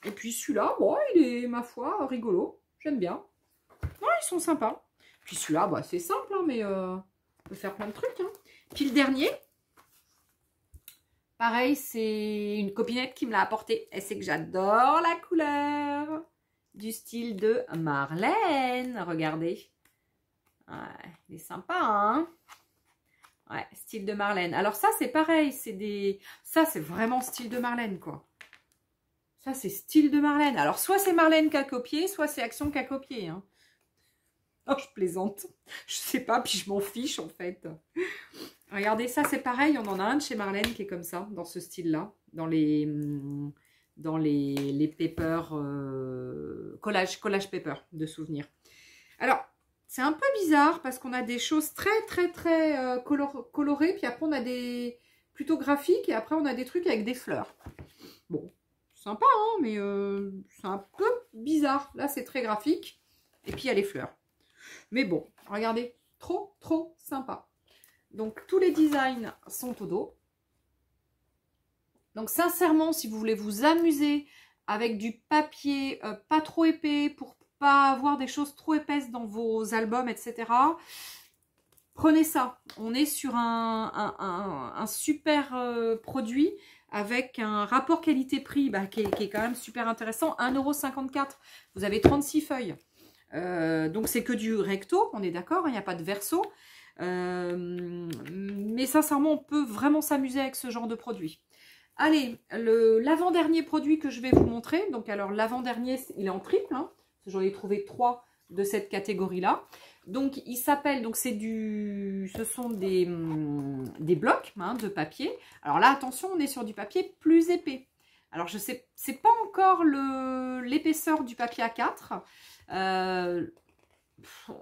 Et puis celui-là, bon, il est, ma foi, rigolo. J'aime bien. Ouais, ils sont sympas. Puis celui-là, bah, c'est simple, hein, mais on peut faire plein de trucs. Hein. Puis le dernier, pareil, c'est une copinette qui me l'a apporté. Et c'est que j'adore la couleur du style de Marlène. Regardez. Ouais, il est sympa, hein. Ouais, style de Marlène. Alors ça, c'est pareil. Ça, c'est vraiment style de Marlène, quoi. Ça, c'est style de Marlène. Alors, soit c'est Marlène qui a copié, soit c'est Action qui a copié. Hein. Oh, je plaisante. Je sais pas, puis je m'en fiche, en fait. Regardez, ça, c'est pareil. On en a un de chez Marlène qui est comme ça, dans ce style-là. Dans les papers, collage paper de souvenirs. Alors, c'est un peu bizarre parce qu'on a des choses très, très, très colorées. Puis après, on a des plutôt graphiques. Et après, on a des trucs avec des fleurs. Bon, sympa, hein, mais c'est un peu bizarre. Là, c'est très graphique. Et puis, il y a les fleurs. Mais bon, regardez, trop, trop sympa. Donc, tous les designs sont au dos. Donc, sincèrement, si vous voulez vous amuser avec du papier pas trop épais pour pas avoir des choses trop épaisses dans vos albums, etc., prenez ça. On est sur un super produit avec un rapport qualité-prix qui est quand même super intéressant. 1,54 €. Vous avez 36 feuilles. Donc, c'est que du recto, on est d'accord, il n'y a pas de verso. Mais sincèrement, on peut vraiment s'amuser avec ce genre de produit. Allez, l'avant-dernier produit que je vais vous montrer. Donc, alors, l'avant-dernier, il est en triple. Hein, j'en ai trouvé 3 de cette catégorie-là. Donc, il s'appelle, donc ce sont des blocs hein, de papier. Alors là, attention, on est sur du papier plus épais. Alors, je sais, c'est pas encore l'épaisseur du papier A4.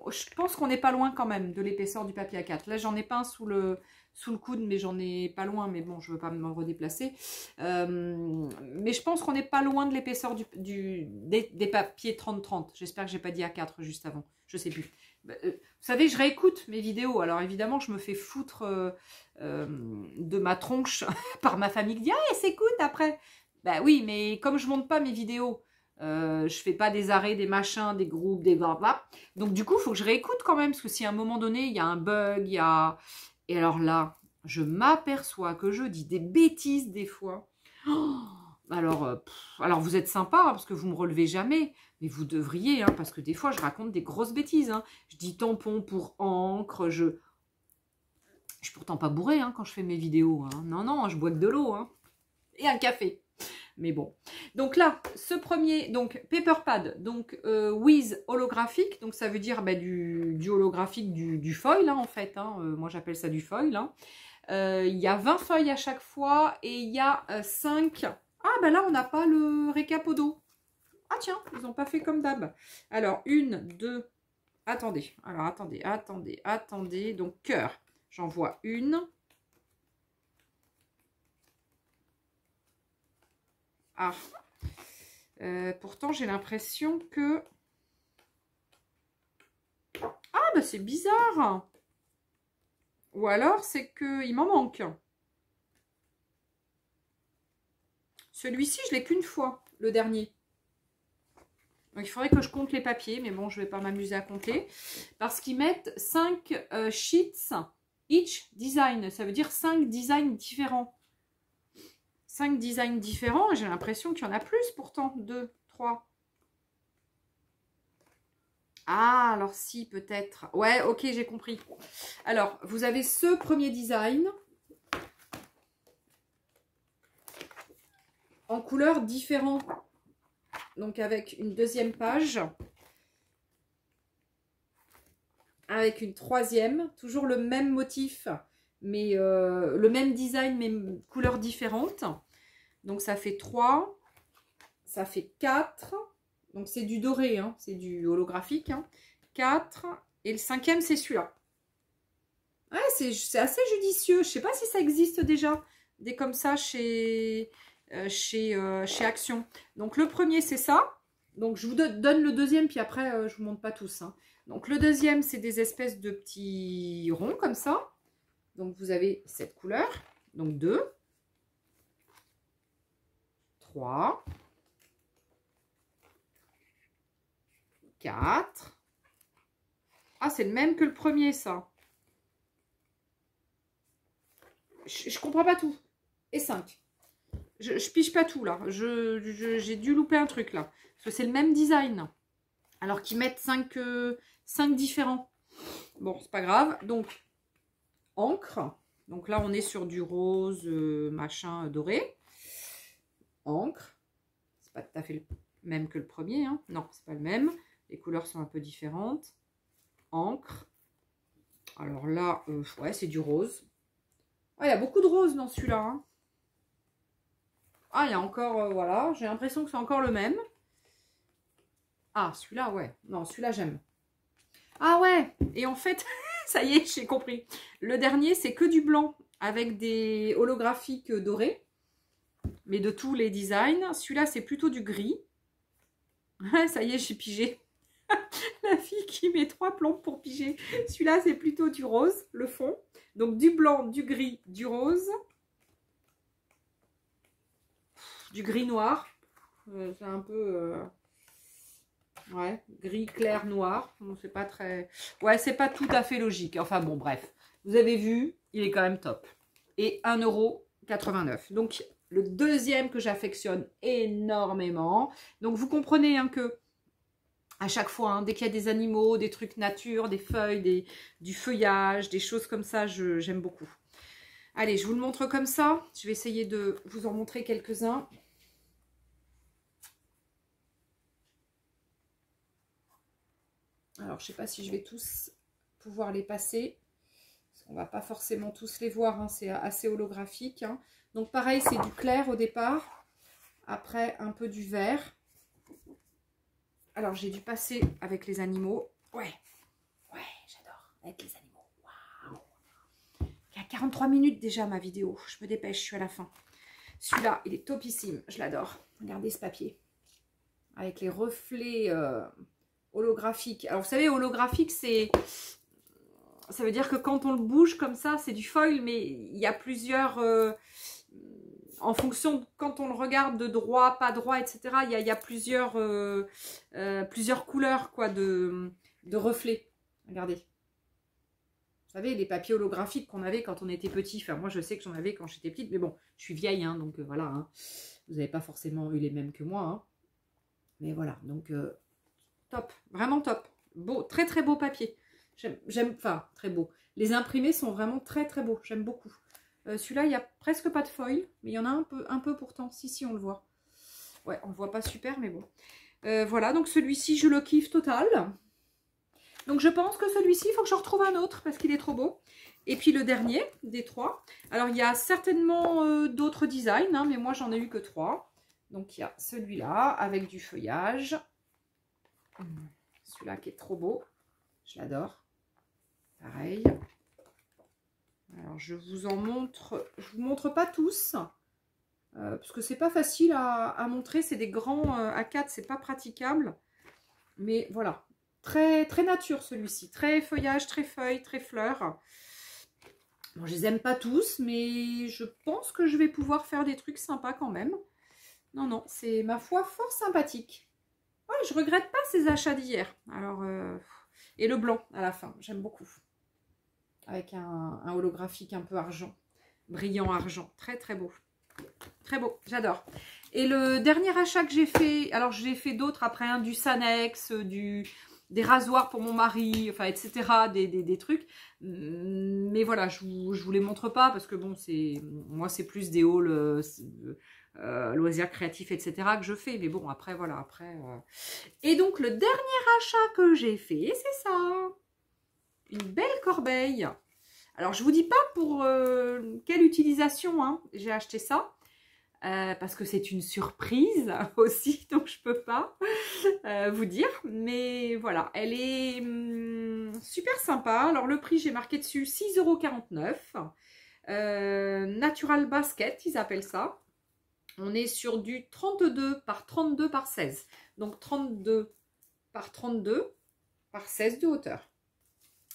Je pense qu'on n'est pas loin quand même de l'épaisseur du papier A4. Là, j'en ai pas un sous le coude, mais j'en ai pas loin. Mais bon, je veux pas me redéplacer. Mais je pense qu'on n'est pas loin de l'épaisseur des papiers 30-30. J'espère que j'ai pas dit A4 juste avant. Je sais plus. Vous savez, je réécoute mes vidéos. Alors évidemment, je me fais foutre de ma tronche par ma famille qui dit « Ah, elle s'écoute après !» Bah oui, mais comme je monte pas mes vidéos, je fais pas des arrêts, des machins, des groupes, des blablabla. Donc du coup, il faut que je réécoute quand même, parce que si à un moment donné, il y a un bug, il y a... Et alors là, je m'aperçois que je dis des bêtises des fois. Oh, alors vous êtes sympa, hein, parce que vous me relevez jamais, mais vous devriez, hein, parce que des fois, je raconte des grosses bêtises. Hein. Je dis tampon pour encre, je suis pourtant pas bourrée hein, quand je fais mes vidéos. Hein. Non, non, je bois que de l'eau. Hein. Et un café. Mais bon. Donc là, ce premier, donc paper pad, donc with holographique, donc ça veut dire bah, du holographique, du foil hein, en fait. Hein, moi j'appelle ça du foil. Hein. Il y a 20 feuilles à chaque fois et il y a 5. Ah ben là on n'a pas le récapodo. Ah tiens, ils n'ont pas fait comme d'hab. Alors 1, 2, attendez. Alors attendez. Donc cœur, j'en vois une. Ah, pourtant j'ai l'impression que... Ah bah c'est bizarre. Ou alors c'est qu'il m'en manque. Celui-ci je l'ai qu'une fois, le dernier. Donc il faudrait que je compte les papiers, mais bon je vais pas m'amuser à compter. Parce qu'ils mettent 5 sheets each design. Ça veut dire 5 designs différents. 5 designs différents, j'ai l'impression qu'il y en a plus pourtant. 2, 3. Ah, alors si, peut-être. Ouais, ok, j'ai compris. Alors, vous avez ce premier design en couleurs différentes. Donc, avec une deuxième page. Avec une troisième. Toujours le même motif, mais le même design, mais couleurs différentes. Donc, ça fait 3. Ça fait 4. Donc, c'est du doré, hein, c'est du holographique. Hein. 4. Et le cinquième, c'est celui-là. Ouais, c'est assez judicieux. Je ne sais pas si ça existe déjà. Des comme ça chez Action. Donc, le premier, c'est ça. Donc, je vous donne le deuxième, puis après, je ne vous montre pas tous. Hein. Donc, le deuxième, c'est des espèces de petits ronds comme ça. Donc, vous avez cette couleur. Donc, 2. 3. 4. Ah, c'est le même que le premier, ça. Je comprends pas tout. Et 5. Je pige pas tout, là. J'ai dû louper un truc, là. Parce que c'est le même design. Alors qu'ils mettent 5 différents. Bon, c'est pas grave. Donc, encre. Donc là, on est sur du rose, machin, doré. Encre. C'est pas tout à fait le même que le premier. Hein. Non, c'est pas le même. Les couleurs sont un peu différentes. Encre. Alors là, ouais, c'est du rose. Ah, il y a beaucoup de rose dans celui-là. Hein. Ah, il y a encore, voilà, j'ai l'impression que c'est encore le même. Ah, celui-là, ouais. Non, celui-là, j'aime. Ah ouais, et en fait, ça y est, j'ai compris. Le dernier, c'est que du blanc avec des holographiques dorés. Mais de tous les designs. Celui-là, c'est plutôt du gris. Ouais, ça y est, j'ai pigé. La fille qui met 3 plombs pour piger. Celui-là, c'est plutôt du rose, le fond. Donc, du blanc, du gris, du rose. Du gris noir. C'est un peu... ouais, gris, clair, noir. Bon, c'est pas très... Ouais, c'est pas tout à fait logique. Enfin, bon, bref. Vous avez vu, il est quand même top. Et 1,89 €. Donc, le deuxième que j'affectionne énormément. Donc, vous comprenez hein, que à chaque fois, hein, dès qu'il y a des animaux, des trucs nature, des feuilles, du feuillage, des choses comme ça, j'aime beaucoup. Allez, je vous le montre comme ça. Je vais essayer de vous en montrer quelques-uns. Alors, je ne sais pas si je vais tous pouvoir les passer. On ne va pas forcément tous les voir, hein, c'est assez holographique. Hein. Donc, pareil, c'est du clair au départ. Après, un peu du vert. Alors, j'ai dû passer avec les animaux. Ouais, j'adore. Avec les animaux. Waouh. Il y a 43 minutes déjà, ma vidéo. Je me dépêche, je suis à la fin. Celui-là, il est topissime. Je l'adore. Regardez ce papier. Avec les reflets holographiques. Alors, vous savez, holographique, c'est... Ça veut dire que quand on le bouge comme ça, c'est du foil, mais il y a plusieurs... en fonction de quand on le regarde de droit, pas droit, etc., il y a plusieurs couleurs quoi, de reflets. Regardez. Vous savez, les papiers holographiques qu'on avait quand on était petit. Enfin, moi, je sais que j'en avais quand j'étais petite, mais bon, je suis vieille, hein, donc voilà. Hein. Vous n'avez pas forcément eu les mêmes que moi. Hein. Mais voilà, donc top, vraiment top. Beau, très très beau papier. J'aime, enfin, très beau. Les imprimés sont vraiment très très beaux, j'aime beaucoup. Celui-là, il n'y a presque pas de foil, mais il y en a un peu pourtant. Si, on le voit. Ouais, on ne voit pas super, mais bon. Voilà, donc celui-ci, je le kiffe total. Donc je pense que celui-ci, il faut que je retrouve un autre parce qu'il est trop beau. Et puis le dernier des 3. Alors il y a certainement d'autres designs, hein, mais moi j'en ai eu que 3. Donc il y a celui-là avec du feuillage. Celui-là qui est trop beau. Je l'adore. Pareil. Alors je vous montre pas tous. Parce que c'est pas facile à montrer. C'est des grands A4, c'est pas praticable. Mais voilà. Très, très nature celui-ci. Très feuillage, très feuille, très fleurs. Bon, je les aime pas tous, mais je pense que je vais pouvoir faire des trucs sympas quand même. Non, non, c'est ma foi fort sympathique. Ouais, je regrette pas ces achats d'hier. Alors, et le blanc à la fin, j'aime beaucoup. Avec un holographique un peu argent. Brillant argent. Très, très beau. Très beau, j'adore. Et le dernier achat que j'ai fait, alors j'ai fait d'autres après, hein, du Sanex, des rasoirs pour mon mari, enfin, etc., des trucs. Mais voilà, je vous les montre pas parce que bon, moi, c'est plus des hauls loisirs créatifs, etc., que je fais. Mais bon, après, voilà, après... Et donc, le dernier achat que j'ai fait, c'est ça. Une belle corbeille. Alors, je vous dis pas pour quelle utilisation, hein, j'ai acheté ça. Parce que c'est une surprise aussi, donc je peux pas vous dire. Mais voilà, elle est super sympa. Alors le prix, j'ai marqué dessus 6,49 €. Natural Basket, ils appellent ça. On est sur du 32 par 32 par 16. Donc 32 par 32 par 16 de hauteur.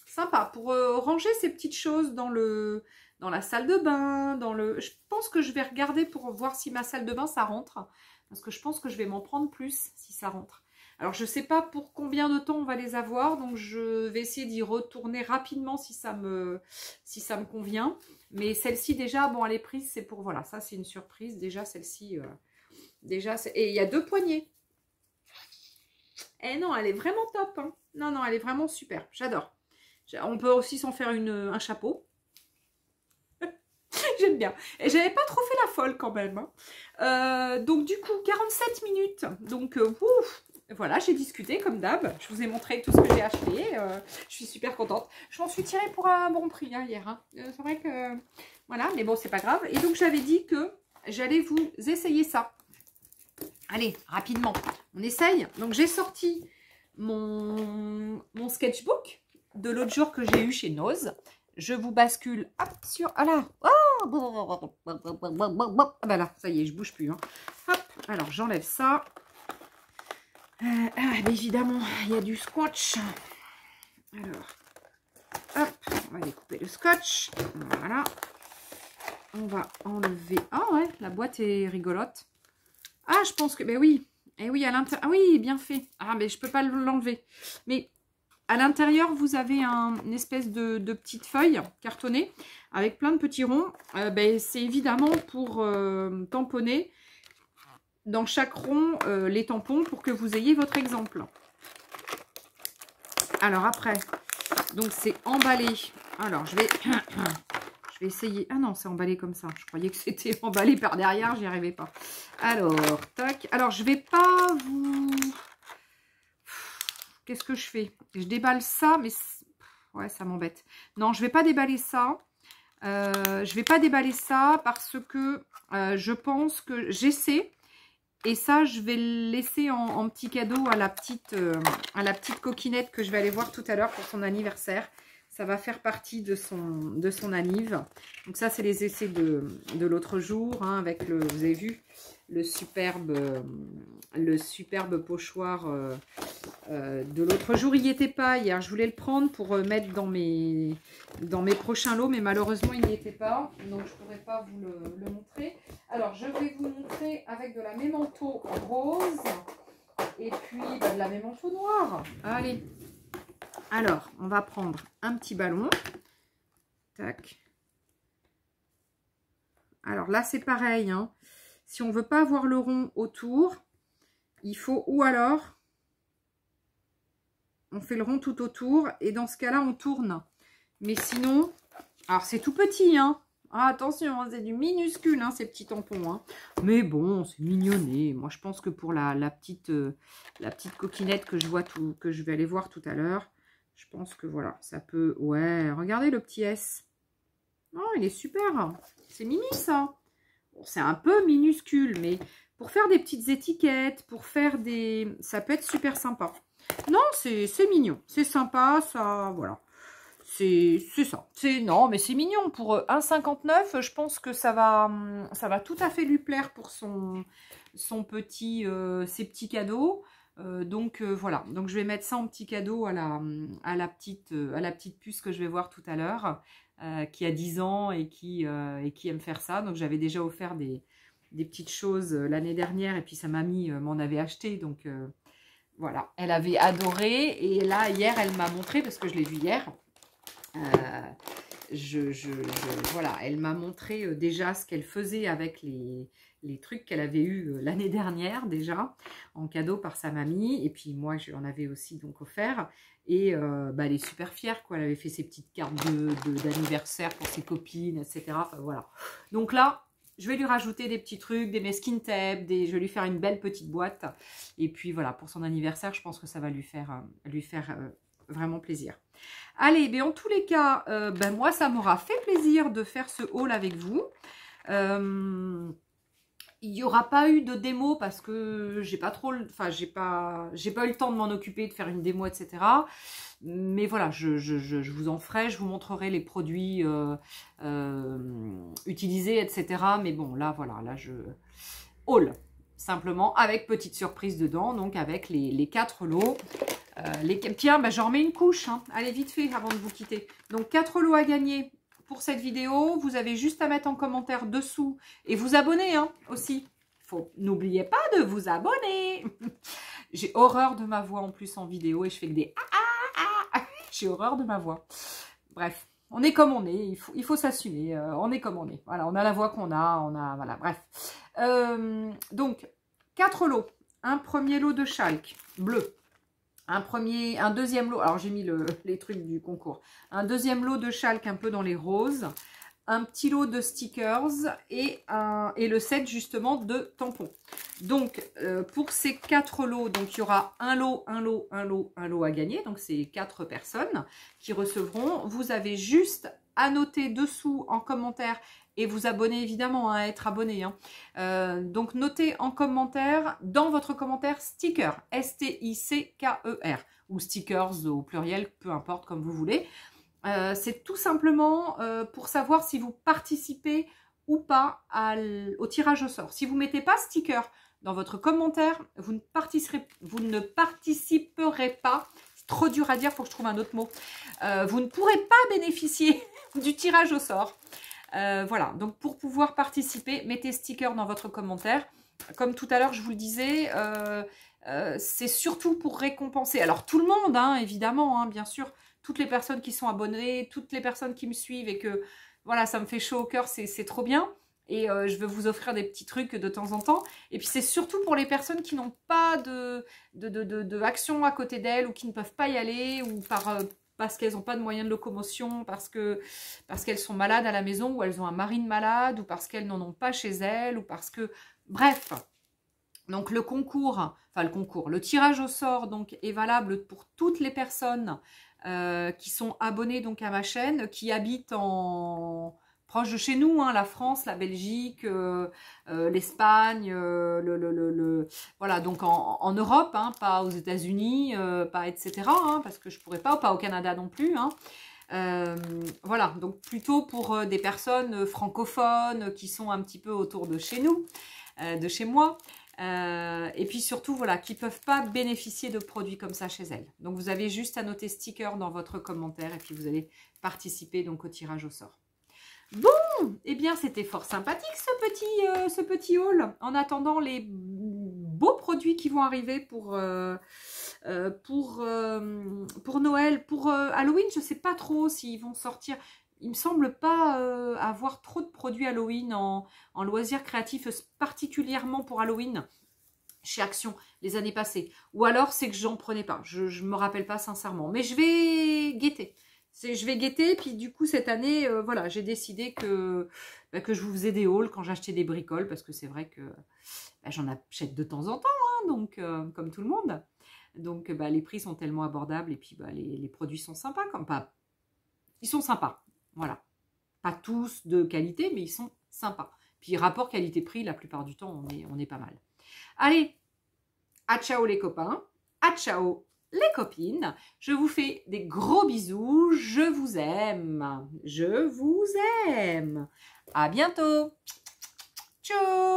Sympa pour ranger ces petites choses dans la salle de bain, je pense que je vais regarder pour voir si ma salle de bain ça rentre, parce que je pense que je vais m'en prendre plus si ça rentre. Alors je sais pas pour combien de temps on va les avoir, donc je vais essayer d'y retourner rapidement si ça me convient. Mais celle-ci déjà, bon elle est prise, c'est pour, voilà, ça c'est une surprise, déjà celle-ci, et il y a 2 poignées. Eh non, elle est vraiment top, hein. Non, non, elle est vraiment super, j'adore. On peut aussi s'en faire un chapeau. J'aime bien. Et j'avais pas trop fait la folle quand même. Hein. Donc du coup, 47 minutes. Donc voilà, j'ai discuté comme d'hab. Je vous ai montré tout ce que j'ai acheté. Je suis super contente. Je m'en suis tirée pour un bon prix hein, hier. Hein. C'est vrai que... Voilà, mais bon, c'est pas grave. Et donc j'avais dit que j'allais vous essayer ça. Allez, rapidement. On essaye. Donc j'ai sorti mon sketchbook de l'autre jour que j'ai eu chez Nose. Je vous bascule hop, sur... Ah là, oh, ah bah là, ça y est, je bouge plus. Hein. Hop, alors j'enlève ça. Évidemment, il y a du scotch. Alors, hop, on va découper le scotch. Voilà. On va enlever... Ah ouais, la boîte est rigolote. Ah, je pense que... Ben oui, et oui, à l'intérieur... Ah oui, bien fait. Ah, mais je peux pas l'enlever. Mais... À l'intérieur, vous avez une espèce de petite feuille cartonnée avec plein de petits ronds. C'est évidemment pour tamponner dans chaque rond les tampons pour que vous ayez votre exemple. Alors après, donc c'est emballé. Alors je vais essayer. Ah non, c'est emballé comme ça. Je croyais que c'était emballé par derrière, j'y arrivais pas. Alors, tac. Alors je vais pas vous... Qu'est-ce que je fais? Je déballe ça, mais ouais, ça m'embête. Non, je vais pas déballer ça. Je vais pas déballer ça parce que je pense que j'essaie. Et ça, je vais le laisser en petit cadeau à la petite coquinette que je vais aller voir tout à l'heure pour son anniversaire. Ça va faire partie de son anniv. Donc ça, c'est les essais de l'autre jour, hein, avec le, vous avez vu, le superbe pochoir de l'autre jour. Il n'y était pas hier. Je voulais le prendre pour mettre dans mes prochains lots, mais malheureusement, il n'y était pas. Donc, je ne pourrais pas vous le montrer. Alors, je vais vous montrer avec de la mémento rose et puis de la mémento noire. Allez. Alors, on va prendre un petit ballon. Tac. Alors là, c'est pareil. Hein. Si on ne veut pas avoir le rond autour, il faut, ou alors, on fait le rond tout autour. Et dans ce cas-là, on tourne. Mais sinon, alors c'est tout petit. Hein. Ah, attention, hein, c'est du minuscule, hein, ces petits tampons. Hein. Mais bon, c'est mignonné. Moi, je pense que pour la petite coquinette que je vais aller voir tout à l'heure, je pense que voilà, ça peut... Ouais, regardez le petit S. Oh, il est super. C'est mimi, ça. Bon, c'est un peu minuscule, mais pour faire des petites étiquettes, pour faire des... Ça peut être super sympa. Non, c'est mignon. C'est sympa, ça... Voilà. C'est ça. Non, mais c'est mignon. Pour 1,59, je pense que ça va tout à fait lui plaire pour ses petits cadeaux. Donc voilà. Donc je vais mettre ça en petit cadeau à la petite puce que je vais voir tout à l'heure, qui a 10 ans et qui aime faire ça. Donc j'avais déjà offert des petites choses l'année dernière et puis sa mamie m'en avait acheté. Donc voilà, elle avait adoré. Et là, hier, elle m'a montré, parce que je l'ai vu hier, voilà, elle m'a montré déjà ce qu'elle faisait avec les trucs qu'elle avait eu l'année dernière déjà en cadeau par sa mamie, et puis moi j'en avais aussi donc offert, et elle est super fière quoi. Elle avait fait ses petites cartes d'anniversaire pour ses copines, etc. Enfin voilà, donc là je vais lui rajouter des petits trucs, des masking tape, je vais lui faire une belle petite boîte, et puis voilà, pour son anniversaire je pense que ça va lui faire vraiment plaisir. Allez, mais en tous les cas, moi, ça m'aura fait plaisir de faire ce haul avec vous. Il n'y aura pas eu de démo parce que j'ai pas eu le temps de m'en occuper, de faire une démo, etc. Mais voilà, je vous en ferai, je vous montrerai les produits utilisés, etc. Mais bon, là, voilà, là, haul, simplement, avec petite surprise dedans, donc avec les 4 lots. Tiens, j'en remets une couche, hein. Allez, vite fait, avant de vous quitter. Donc, 4 lots à gagner pour cette vidéo. Vous avez juste à mettre en commentaire dessous et vous abonner hein, aussi. N'oubliez pas de vous abonner. J'ai horreur de ma voix en plus en vidéo et je fais que des j'ai horreur de ma voix. Bref, on est comme on est. Il faut s'assumer. On est comme on est. Voilà, on a la voix qu'on a. Voilà, bref. Donc, 4 lots. Un premier lot de chalk bleu. Un deuxième lot, alors j'ai mis les trucs du concours, un deuxième lot de chalk un peu dans les roses, un petit lot de stickers et le set justement de tampons. Donc pour ces 4 lots, donc il y aura un lot à gagner, donc c'est 4 personnes qui recevront. Vous avez juste à noter dessous en commentaire et vous abonner évidemment, à être abonné. Hein. Donc notez en commentaire, dans votre commentaire, sticker, S-T-I-C-K-E-R, ou stickers au pluriel, peu importe, comme vous voulez. C'est tout simplement pour savoir si vous participez ou pas au tirage au sort. Si vous ne mettez pas sticker dans votre commentaire, vous ne participerez pas. C'est trop dur à dire, il faut que je trouve un autre mot. Vous ne pourrez pas bénéficier du tirage au sort. Voilà, donc pour pouvoir participer, mettez sticker dans votre commentaire. Comme tout à l'heure, je vous le disais, c'est surtout pour récompenser. Alors tout le monde, hein, évidemment, hein, bien sûr, toutes les personnes qui sont abonnées, toutes les personnes qui me suivent et que, voilà, ça me fait chaud au cœur, c'est trop bien. Et je vais vous offrir des petits trucs de temps en temps. Et puis c'est surtout pour les personnes qui n'ont pas de action à côté d'elles ou qui ne peuvent pas y aller ou parce qu'elles n'ont pas de moyens de locomotion, parce qu'elles sont malades à la maison, ou elles ont un mari malade, ou parce qu'elles n'en ont pas chez elles, ou parce que... Bref, donc le tirage au sort donc, est valable pour toutes les personnes qui sont abonnées donc, à ma chaîne, qui habitent proche de chez nous, hein, la France, la Belgique, l'Espagne, voilà, donc en Europe, hein, pas aux États-Unis, pas etc., hein, parce que je pourrais pas au Canada non plus, hein. Voilà, donc plutôt pour des personnes francophones qui sont un petit peu autour de chez nous, de chez moi, et puis surtout, voilà, qui ne peuvent pas bénéficier de produits comme ça chez elles. Donc vous avez juste à noter sticker dans votre commentaire et puis vous allez participer donc au tirage au sort. Bon, eh bien c'était fort sympathique ce petit haul. En attendant les beaux produits qui vont arriver pour Noël, pour Halloween, je ne sais pas trop s'ils vont sortir. Il me semble pas avoir trop de produits Halloween en loisirs créatifs, particulièrement pour Halloween chez Action les années passées. Ou alors c'est que j'en prenais pas. Je me rappelle pas sincèrement. Mais je vais guetter. je vais guetter. Puis du coup, cette année, voilà, j'ai décidé que je vous faisais des hauls quand j'achetais des bricoles. Parce que c'est vrai que j'en achète de temps en temps, hein, donc comme tout le monde. Donc les prix sont tellement abordables et puis les produits sont sympas. Ils sont sympas, voilà. Pas tous de qualité, mais ils sont sympas. Puis rapport qualité-prix, la plupart du temps, on est pas mal. Allez, à ciao les copains, à ciao les copines. Je vous fais des gros bisous. Je vous aime. Je vous aime. À bientôt. Ciao.